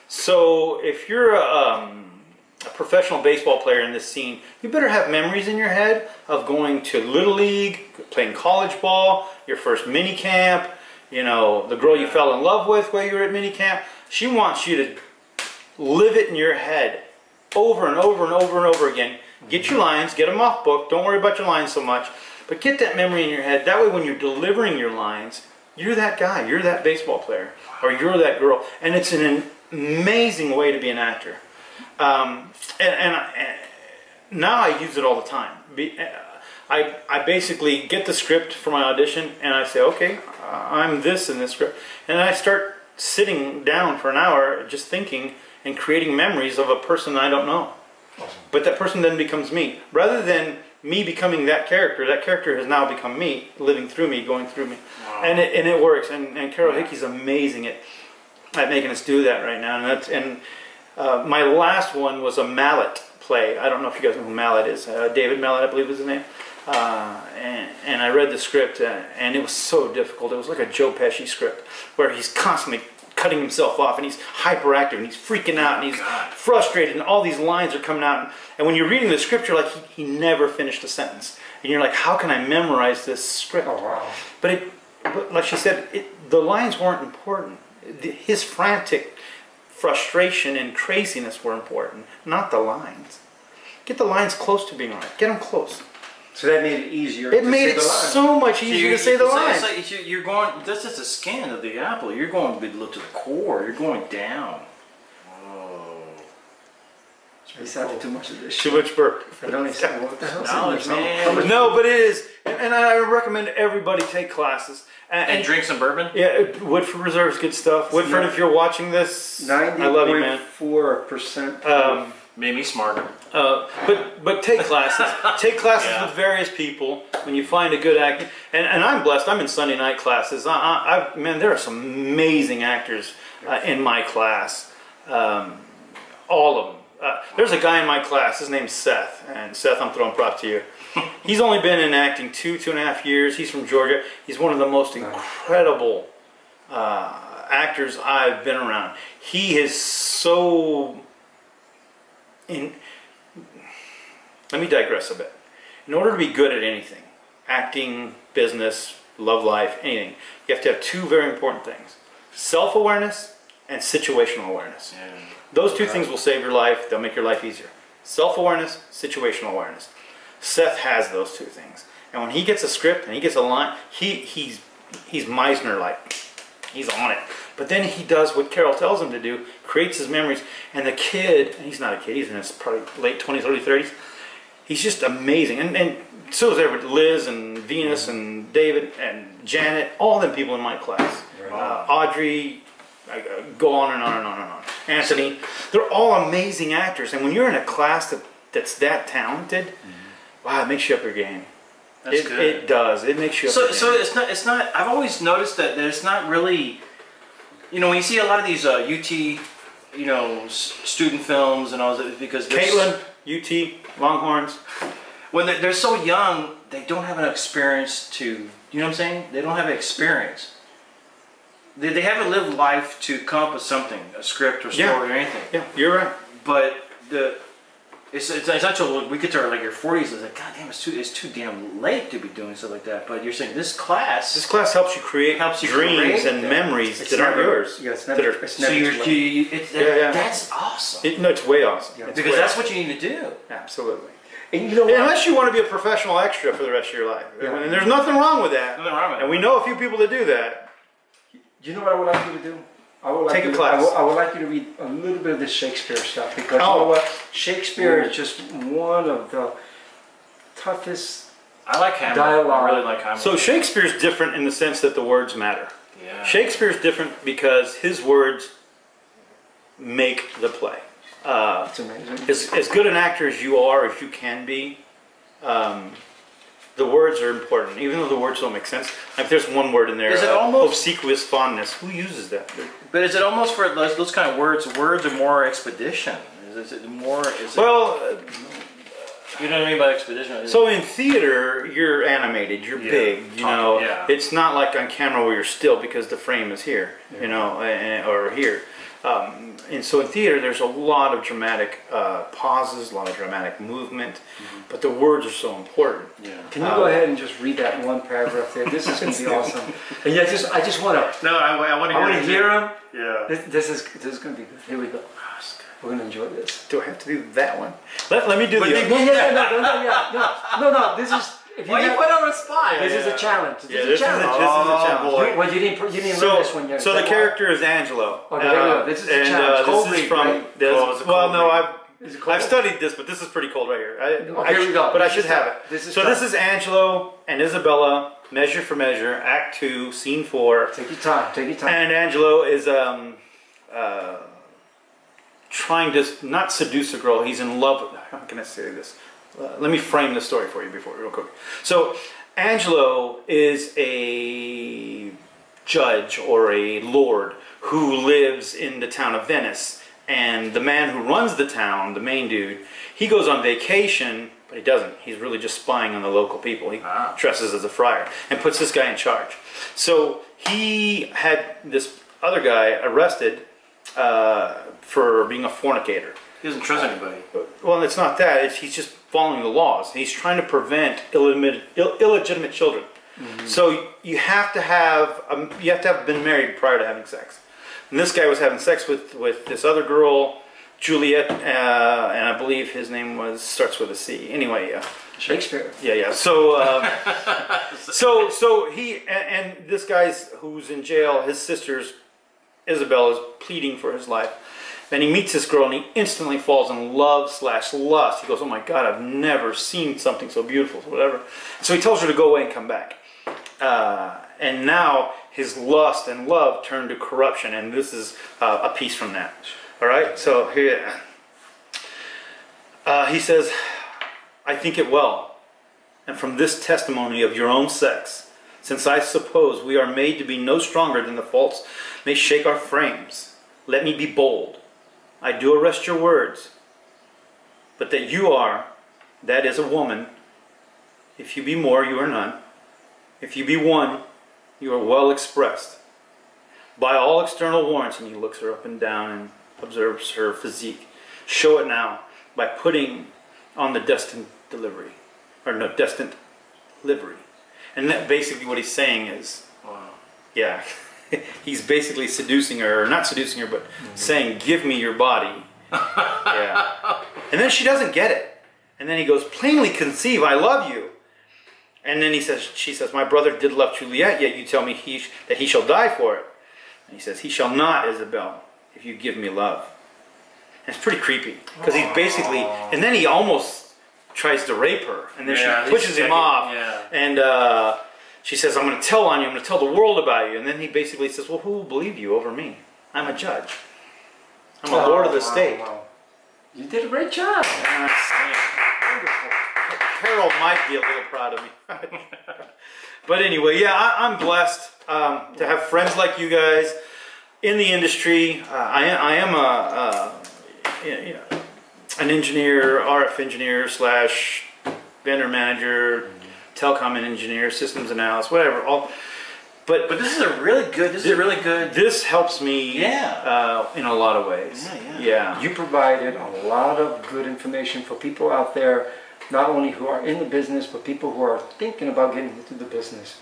So if you're a professional baseball player in this scene, you better have memories in your head of going to Little League, playing college ball, your first mini camp, you know, the girl you fell in love with while you were at mini camp. She wants you to live it in your head over and over again. Get your lines, get them off book, don't worry about your lines so much, but get that memory in your head. That way when you're delivering your lines, you're that guy, you're that baseball player, or you're that girl. And it's an amazing way to be an actor. And now I use it all the time. I basically get the script for my audition and I say, okay, I'm this in this script. And I start sitting down for an hour just thinking and creating memories of a person I don't know. But that person then becomes me. Rather than me becoming that character has now become me, living through me, going through me. Wow. And it works. And Carol Hickey's amazing at making us do that right now. And my last one was a Mallet play. I don't know if you guys know who Mallet is. David Mallet, I believe is his name. And I read the script, and it was so difficult. It was like a Joe Pesci script, where he's constantly cutting himself off, and he's hyperactive, and he's freaking out, and he's frustrated, and all these lines are coming out. And when you're reading the script, you're like, he never finished a sentence. And you're like, how can I memorize this script? Oh, wow. But like she said, the lines weren't important. His frantic frustration and craziness were important, not the lines. Get the lines close to being right. Get them close. So that made it easier. It made it so much easier to say the lines. It's like you're going. This is a scan of the apple. You're going to look to the core. You're going down. Whoa. It's not too much of this. Too much burp. I don't say, what the hell? Knowledge, man. No, but it is, and I recommend everybody take classes and drink some bourbon. Yeah, Woodford Reserve's good stuff. Woodford, if you're watching this, I love you, man. 90.4%. Made me smarter. But take classes. Take classes with various people when you find a good actor. And I'm blessed. I'm in Sunday night classes. Man, there are some amazing actors in my class. All of them. There's a guy in my class. His name's Seth. And Seth, I'm throwing props to you. He's only been in acting 2.5 years. He's from Georgia. He's one of the most incredible actors I've been around. He is so... Let me digress a bit. In order to be good at anything, acting, business, love life, anything, you have to have two very important things. Self-awareness and situational awareness. Yeah. Those two things will save your life. They'll make your life easier. Self-awareness, situational awareness. Seth has those two things. And when he gets a script and he gets a line, he's Meisner-like. he's on it. But then he does what Carol tells him to do, creates his memories, and the kid, and he's not a kid, he's in his probably late 20s, early 30s, he's just amazing. And so is there with Liz and Venus and David and Janet, all them people in my class. Audrey, go on and on and on and on. Anthony, they're all amazing actors. And when you're in a class that's that talented, wow, it makes you up your game. That's good. It does. It makes you up your game. So it's not. I've always noticed that there's not really. You know, when you see a lot of these UT, you know, student films and all that, because Caitlin, UT, Longhorns. When they're so young, they don't have an experience to. You know what I'm saying? They don't have an experience. They haven't lived life to come up with something, a script or story or anything. Yeah, you're right. But it's not until we get to like your 40s, it's like, God damn, it's too damn late to be doing stuff like that. But you're saying this class helps you create dreams and memories that aren't yours. Yeah, it's never. That's awesome. No, it's way awesome. Yeah. Because that's what you need to do. Absolutely. And you know what? Unless you want to be a professional extra for the rest of your life. Yeah. And there's nothing wrong with that. Nothing wrong with And that. we know a few people that do that. You know what I would like you to do? I would like Take a class. I would like you to read a little bit of this Shakespeare stuff, because you know what? Shakespeare is just one of the toughest. I like Hamlet. Dialogue. I really like Hamlet. So Shakespeare's different in the sense that the words matter. Yeah. Shakespeare's different because his words make the play. It's amazing. As good an actor as you are, as you can be, the words are important, even though the words don't make sense. Like there's one word in there, Is it almost- obsequious fondness. Who uses that? But is it almost for those kind of words? Words are more expedition. Is it more? Is it, Well, you know what I mean by expedition? so in theater, you're animated, you're big, you know. Yeah. It's not like on camera where you're still because the frame is here, you know, or here. And so in theater, there's a lot of dramatic pauses, a lot of dramatic movement, but the words are so important. Yeah. Can you go ahead and just read that one paragraph there? This is going to be awesome. And yeah, I just want to. No, I want to hear him. Yeah. This is going to be good. Here we go. We're going to enjoy this. Do I have to do that one? Let me do the other. No. This is. If Why you put on a spot? This is a challenge. Yeah, this is a challenge. Boy. Well, you didn't learn this one yet. So the character is Angelo. Okay, there we go. This is a challenge. Cold this is read, from. right? Well, no, Is it cold? I've studied this, but this is pretty cold right here. Here we go. But I should have it. This is so tough. this is Angelo and Isabella, Measure for Measure, Act 2, Scene 4. Take your time. Take your time. And Angelo is trying to not seduce a girl. He's in love with. How can I say this? Let me frame the story for you real quick. So Angelo is a judge or a lord who lives in the town of Venice, and the man who runs the town, the main dude, he goes on vacation, but he doesn't. He's really just spying on the local people. He dresses as a friar and puts this guy in charge. So he had this other guy arrested for being a fornicator. He doesn't trust anybody. Well, it's not that. He's just following the laws. He's trying to prevent illegitimate children. So you have to have been married prior to having sex. And this guy was having sex with this other girl, Juliet, and I believe his name starts with a C. Anyway, Shakespeare. Yeah. So, so he and this guy's who's in jail. His sister's Isabel is pleading for his life. Then he meets this girl and he instantly falls in love/lust. He goes, "Oh my God, I've never seen something so beautiful," whatever. So he tells her to go away and come back. And now his lust and love turn to corruption, and this is a piece from that. All right. So here he says, "I think it well, and from this testimony of your own sex, since I suppose we are made to be no stronger than the faults may shake our frames, let me be bold. I do arrest your words, but that you are, that is a woman. If you be more, you are none. If you be one, you are well expressed. By all external warrants," and he looks her up and down and observes her physique, "show it now by putting on the destined livery. And that basically what he's saying is, yeah, he's basically seducing her, or not seducing her, but saying, "Give me your body." Yeah. And then she doesn't get it. And then he goes, "Plainly conceive, I love you." And then she says, "My brother did love Juliet, yet you tell me that he shall die for it." And he says, "He shall not, Isabel, if you give me love." And it's pretty creepy because he's basically, and then he almost tries to rape her, and then she pushes him off, and she says, "I'm going to tell on you. I'm going to tell the world about you." And then he basically says, "Well, who will believe you over me? I'm a judge. I'm a lord of the state." Wow. You did a great job. Wonderful. Harold might be a little proud of me. But anyway, yeah, I'm blessed to have friends like you guys in the industry. I am an engineer, RF engineer / vendor manager, telecom engineer, systems analyst, whatever. But this is a really good. This helps me in a lot of ways. Yeah. You provided a lot of good information for people out there, not only who are in the business, but people who are thinking about getting into the business.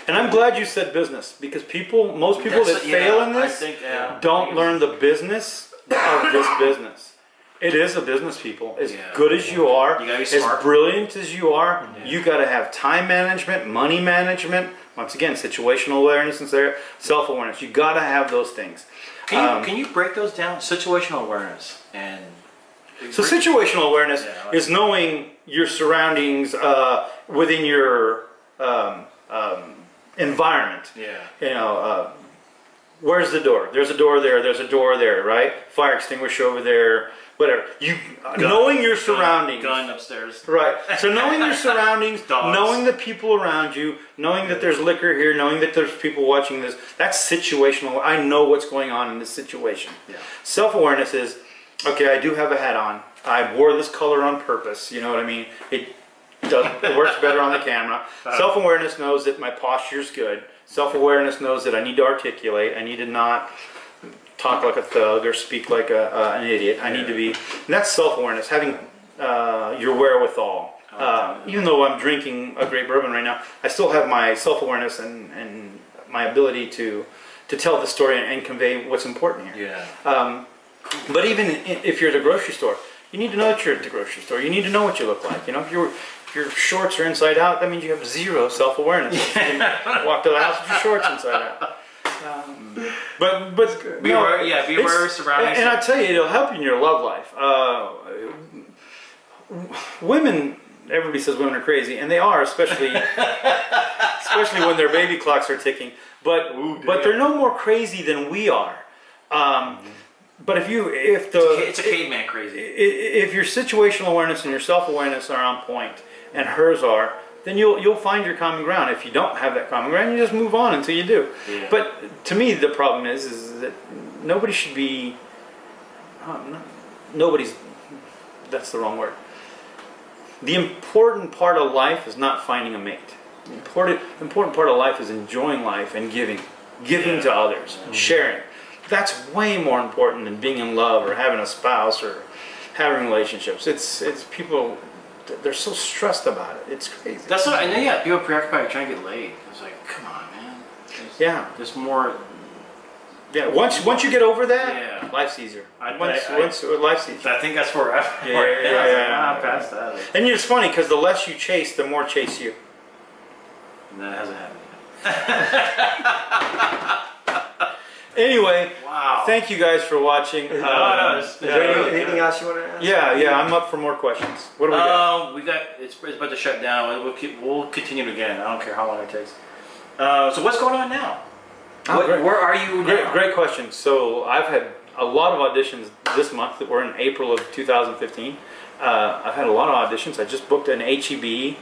And I'm glad you said business, because most people that fail in this don't learn the business of this business. It is a business, people. As good as you are, you gotta be as smart. brilliant as you are, you got to have time management, money management, once again, situational awareness and self-awareness. You got to have those things. Can you break those down? Situational awareness and... So situational awareness is knowing your surroundings within your environment. Yeah. You know, where's the door? There's a door there. There's a door there, right? Fire extinguisher over there. Whatever. Knowing your surroundings. Gun upstairs. Right. So knowing your surroundings, Dogs. knowing the people around you, knowing that there's liquor here, knowing that there's people watching this, that's situational. I know what's going on in this situation. Yeah. Self-awareness is, okay, I do have a hat on. I wore this color on purpose. You know what I mean? It works better on the camera. Self-awareness knows that my posture's good. Self-awareness knows that I need to articulate. I need to not talk like a thug or speak like an idiot. I need to be... And that's self-awareness, having your wherewithal. Even though I'm drinking a great bourbon right now, I still have my self-awareness and my ability to tell the story and convey what's important here. Yeah. But even if you're at the grocery store, you need to know that you're at the grocery store. You need to know what you look like. You know, if your shorts are inside out, that means you have zero self-awareness. You walk to the house with your shorts inside out. But be aware of surroundings. And I tell you, it'll help you in your love life. Women, everybody says women are crazy, and they are, especially when their baby clocks are ticking. But they're no more crazy than we are. But it's a caveman crazy. If your situational awareness and your self-awareness are on point, and hers are, then you'll find your common ground. If you don't have that common ground, you just move on until you do. Yeah. But to me, the problem is that nobody should be. That's the wrong word. The important part of life is not finding a mate. The important part of life is enjoying life and giving to others, sharing. That's way more important than being in love or having a spouse or having relationships. It's people. They're so stressed about it. It's crazy. That's what I know. Yeah, people preoccupied trying to get laid. It's like, come on, man. There's more. Yeah. Once you get over that, life's easiser. Life's easier. I think that's where I'm. Yeah. Past that. And it's funny because the less you chase, the more chase you. And that hasn't happened yet. Anyway, wow. Thank you guys for watching. Is there anything else you want to ask? Yeah, I'm up for more questions. What do we got? It's about to shut down. We'll continue again. I don't care how long it takes. So what's going on now? Where are you now? Great question. So I've had a lot of auditions this month. We're in April of 2015. I've had a lot of auditions. I just booked an HEB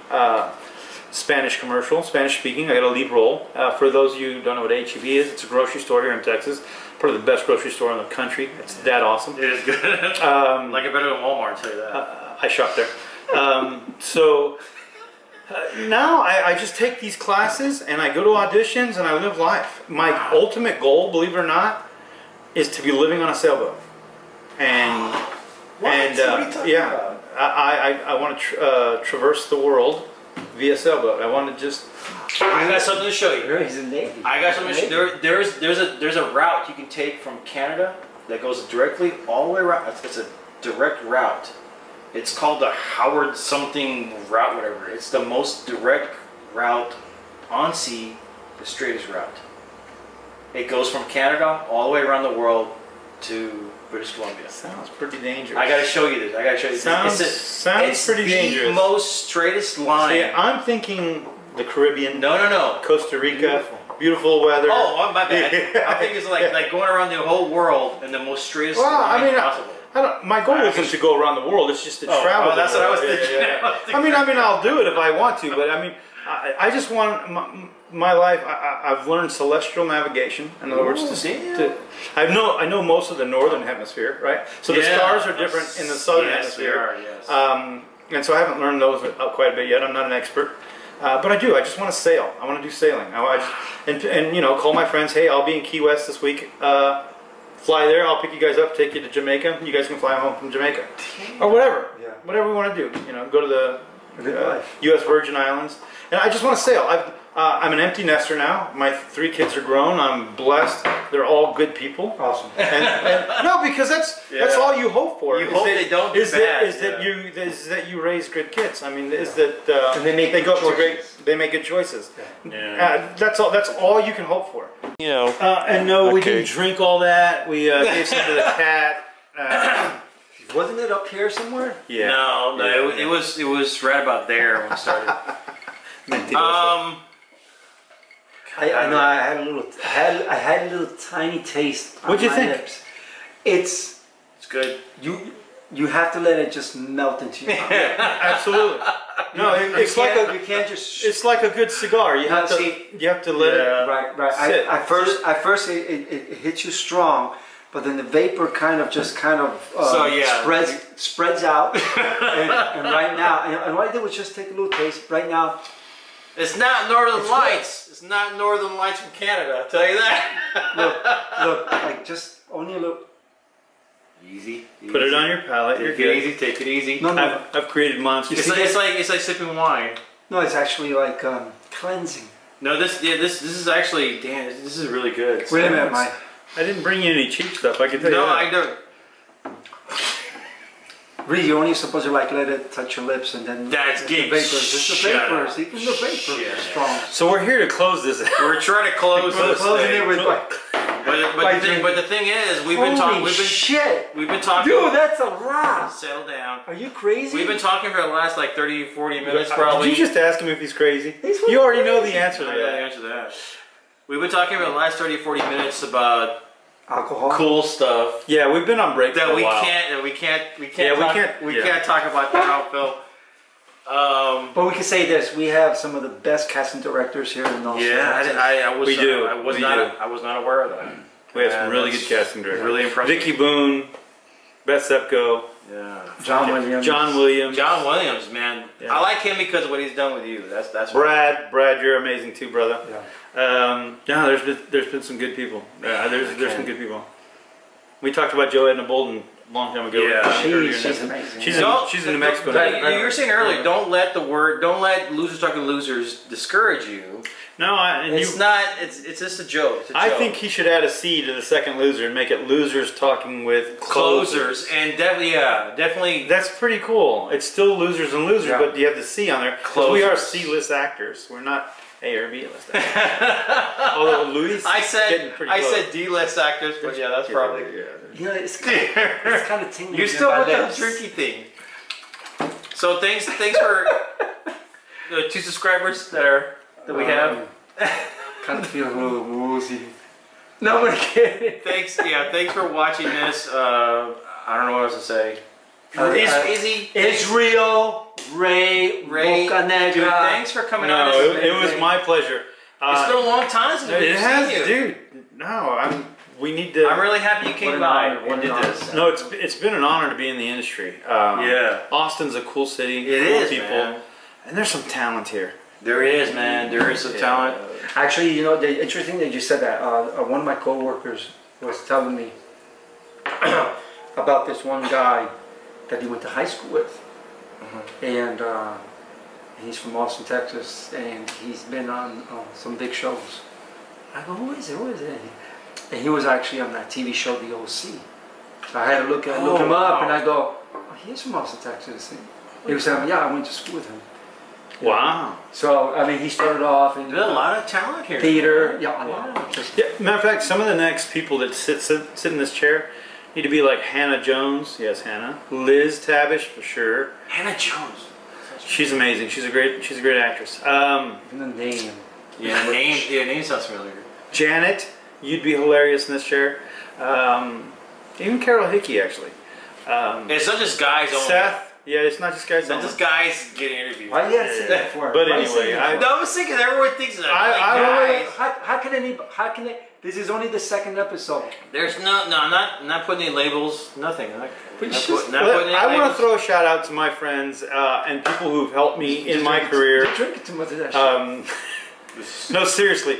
Spanish commercial, Spanish speaking. I got a lead role. For those of you who don't know what HEB is, it's a grocery store here in Texas. Probably the best grocery store in the country. It's that awesome. It is good. Like it better than Walmart, I'll tell you that. I shop there. Now I just take these classes and I go to auditions and I live life. My ultimate goal, believe it or not, is to be living on a sailboat. And what are you talking about? I want to traverse the world via sailboat. I want to just. I got something to show you. He's a Navy. I got something to show you. There's a route you can take from Canada that goes directly all the way around. It's a direct route. It's called the Howard something route, whatever. It's the most direct route on sea, the straightest route. It goes from Canada all the way around the world to British Columbia. Sounds pretty dangerous. I gotta show you this. I gotta show you this. Sounds pretty dangerous. It's the most straightest line. See, I'm thinking the Caribbean. No. Costa Rica. Beautiful weather. Oh, my bad. I think it's like going around the whole world in the most straightest line possible. My goal isn't to go around the world. It's just to travel. Oh, that's what I was thinking. Yeah. I mean, I'll do it if I want to, but I mean, I just want my life. I've learned celestial navigation. In other words, I know most of the northern hemisphere, right? So the stars are different in the southern hemisphere. They are, yes. And so I haven't learned those quite a bit yet. I'm not an expert. But I do. I just want to sail. I want to do sailing. And you know, call my friends. Hey, I'll be in Key West this week. Fly there. I'll pick you guys up. Take you to Jamaica. You guys can fly home from Jamaica, or whatever. Yeah. Whatever we want to do. You know, go to the U.S. Virgin Islands. And I just want to sail. I'm an empty nester now. My 3 kids are grown. I'm blessed. They're all good people. Awesome. And no, because that's all you hope for. You hope they don't do bad. Is that you raise good kids. I mean, is that and they go up to they make good choices. Yeah. That's all you can hope for. You know. And no, we didn't drink all that. We gave some to the cat. Wasn't it up here somewhere? Yeah. No. It was right about there when we started. I know. I had a little tiny taste. What'd you think? Lips. It's good. You have to let it just melt into your mouth. Absolutely. No, it's like you can't just. It's like a good cigar. You have to let it. Right. Sit. At first it hits you strong, but then the vapor kind of spreads out. and right now, and what I did was just take a little taste. Right now. It's not Northern Lights. It's not Northern Lights from Canada, I'll tell you that. look, like just only a little. Easy. Put it on your palate. Take it easy. Take it easy. No. I've created monsters. It's like sipping wine. No, it's actually like cleansing. No, this is actually, damn, this is really good. Wait a minute, Mike. I didn't bring you any cheap stuff. I can tell you. No, that. I don't. Really, you're only supposed to like let it touch your lips and then that's the vapors. It's the vapors. Even the vapors are strong. So we're here to close this. We're trying to close this closing it with but the thing is, we've been talking. We've been talking. Dude, that's a lot. Settle down. Are you crazy? We've been talking for the last like 30, 40 minutes probably. Did you just ask him if he's crazy? You already know the answer to that. I know the answer to that. We've been talking for the last 30, 40 minutes about alcohol, cool stuff. Yeah, we've been on break that for a while. we can't talk about that out, Phil. But we can say this: we have some of the best casting directors here in North. I was. We do. I was not aware of that. We have some really good casting directors. Really impressive. Vicky Boone, Beth Sepko. Yeah. John Williams. John Williams, man. Yeah. I like him because of what he's done with you. That's Brad, you're amazing too, brother. Yeah. There's been some good people. There's some good people. We talked about Jo Edna Bolden a long time ago. Yeah. She's amazing. She's in New Mexico. You were saying earlier, don't let Losers Talking Losers discourage you. No, it's just a joke. I think he should add a C to the second loser and make it Losers Talking with Closers. And definitely. That's pretty cool. It's still Losers and Losers, but you have the C on there. We are C-list actors. We're not A or B-list actors. Although Louis, I said D-list actors, but yeah, that's probably. You know, it's kind of tingling. You're still with that drinky thing. So thanks for the 2 subscribers that we have. Kind of feel a little woozy. No, we're kidding. Thanks for watching this. I don't know what else to say. Izzy, Israel, Ray Bocanegra. Dude, thanks for coming on. No, it was my pleasure. It's been a long time since we've seen you. Dude. No, we need to. I'm really happy you came by and did this. No, it's been an honor to be in the industry. Austin's a cool city. It is, people, man. And there's some talent here. There is, man. There is some talent. Actually, you know, the interesting that you said that. One of my coworkers was telling me about this one guy that he went to high school with, and he's from Austin, Texas, and he's been on some big shows. I go, who is it? And he was actually on that TV show, The OC. So I had to look him up, and I go, oh, he is from Austin, Texas. And he was saying, yeah, I went to school with him. Wow. So I mean, he started off in There's a lot of talent here. theater. Yeah, a lot. Yeah, matter of fact, some of the next people that sit in this chair need to be like Hannah Jones. Yes, Hannah. Liz Tabish for sure. Hannah Jones. She's amazing. She's a great actress. Even the name. Yeah, name sounds familiar. Janet, you'd be hilarious in this chair. Even Carol Hickey, actually. It's not just guys only. Seth. Yeah, it's not just guys. It's not just guys getting interviewed. Why you gotta say that for? But Why you anyway, say that for? No, I was thinking everyone thinks that. How can they? This is only the second episode. There's no, I'm not putting any labels. Nothing. I'm not putting any I want labels. to throw a shout out to my friends and people who've helped me in my career. You're drinking too much of that shit. No, seriously.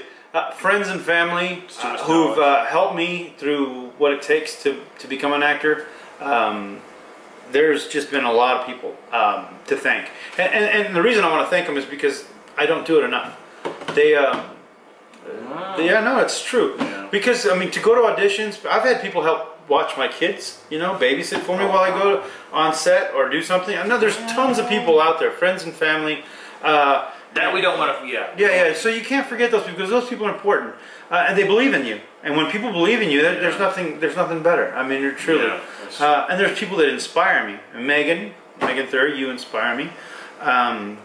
Friends and family who've helped me through what it takes to become an actor. There's just been a lot of people to thank. And the reason I want to thank them is because I don't do it enough. Yeah, no, it's true. Yeah. Because, I mean, to go to auditions, I've had people help watch my kids, you know, babysit for me while I go on set or do something. I know there's tons of people out there, friends and family. That we don't want to, Yeah, so you can't forget those people because those people are important. And they believe in you. And when people believe in you, there's nothing better. I mean, you're truly. Yeah, and there's people that inspire me. And Megan Thurr, you inspire me. And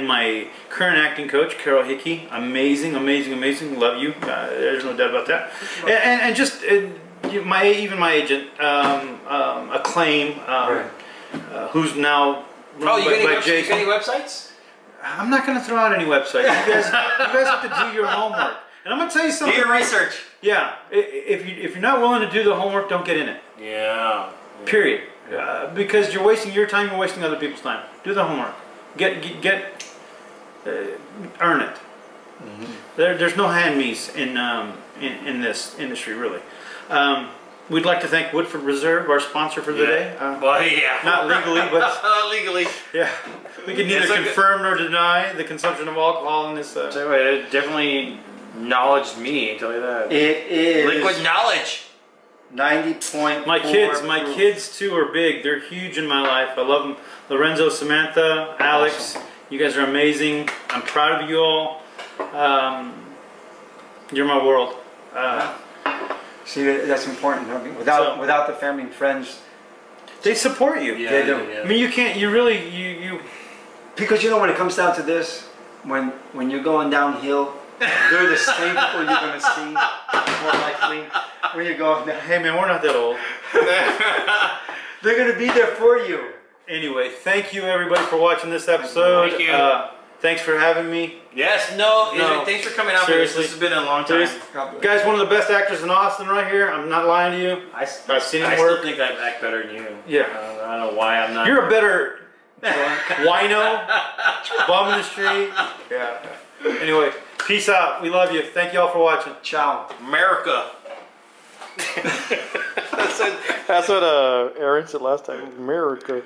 my current acting coach, Carol Hickey, amazing. Love you. There's no doubt about that. And just even my agent, Acclaim, who's now run by Jason. You got any websites? I'm not going to throw out any websites. You guys have to do your homework. And I'm going to tell you something. Do your research. Yeah. If you're not willing to do the homework, don't get in it. Yeah. Period. Because you're wasting your time, you're wasting other people's time. Do the homework. Earn it. Mm-hmm. There's no hand-me's in this industry, really. We'd like to thank Woodford Reserve, our sponsor for the day. Well, yeah. Not legally, but... legally. Yeah. We can neither confirm nor deny the consumption of alcohol in this... It definitely knowledged me, I tell you that. It is... Liquid knowledge. 90.4. My kids too are big. They're huge in my life. I love them. Lorenzo, Samantha, Alex, awesome. You guys are amazing. I'm proud of you all. You're my world. See, that's important. Without the family and friends, they support you. Yeah, they do. Yeah. I mean, you can't. You really. Because you know, when it comes down to this, when you're going downhill, they're the same people you're going to see more likely when you're going down. Hey man, we're not that old. They're going to be there for you. Anyway, thank you everybody for watching this episode. Thank you. Thanks for having me. Yes, no, thanks for coming out for this. This has been a long time. Guys, one of the best actors in Austin right here. I'm not lying to you. I've seen him work. I still think I act better than you. Yeah. I don't know why I'm not. You're a better wino, bum in the street. Yeah. Anyway, peace out. We love you. Thank you all for watching. Ciao. America. That's what Aaron said last time. America.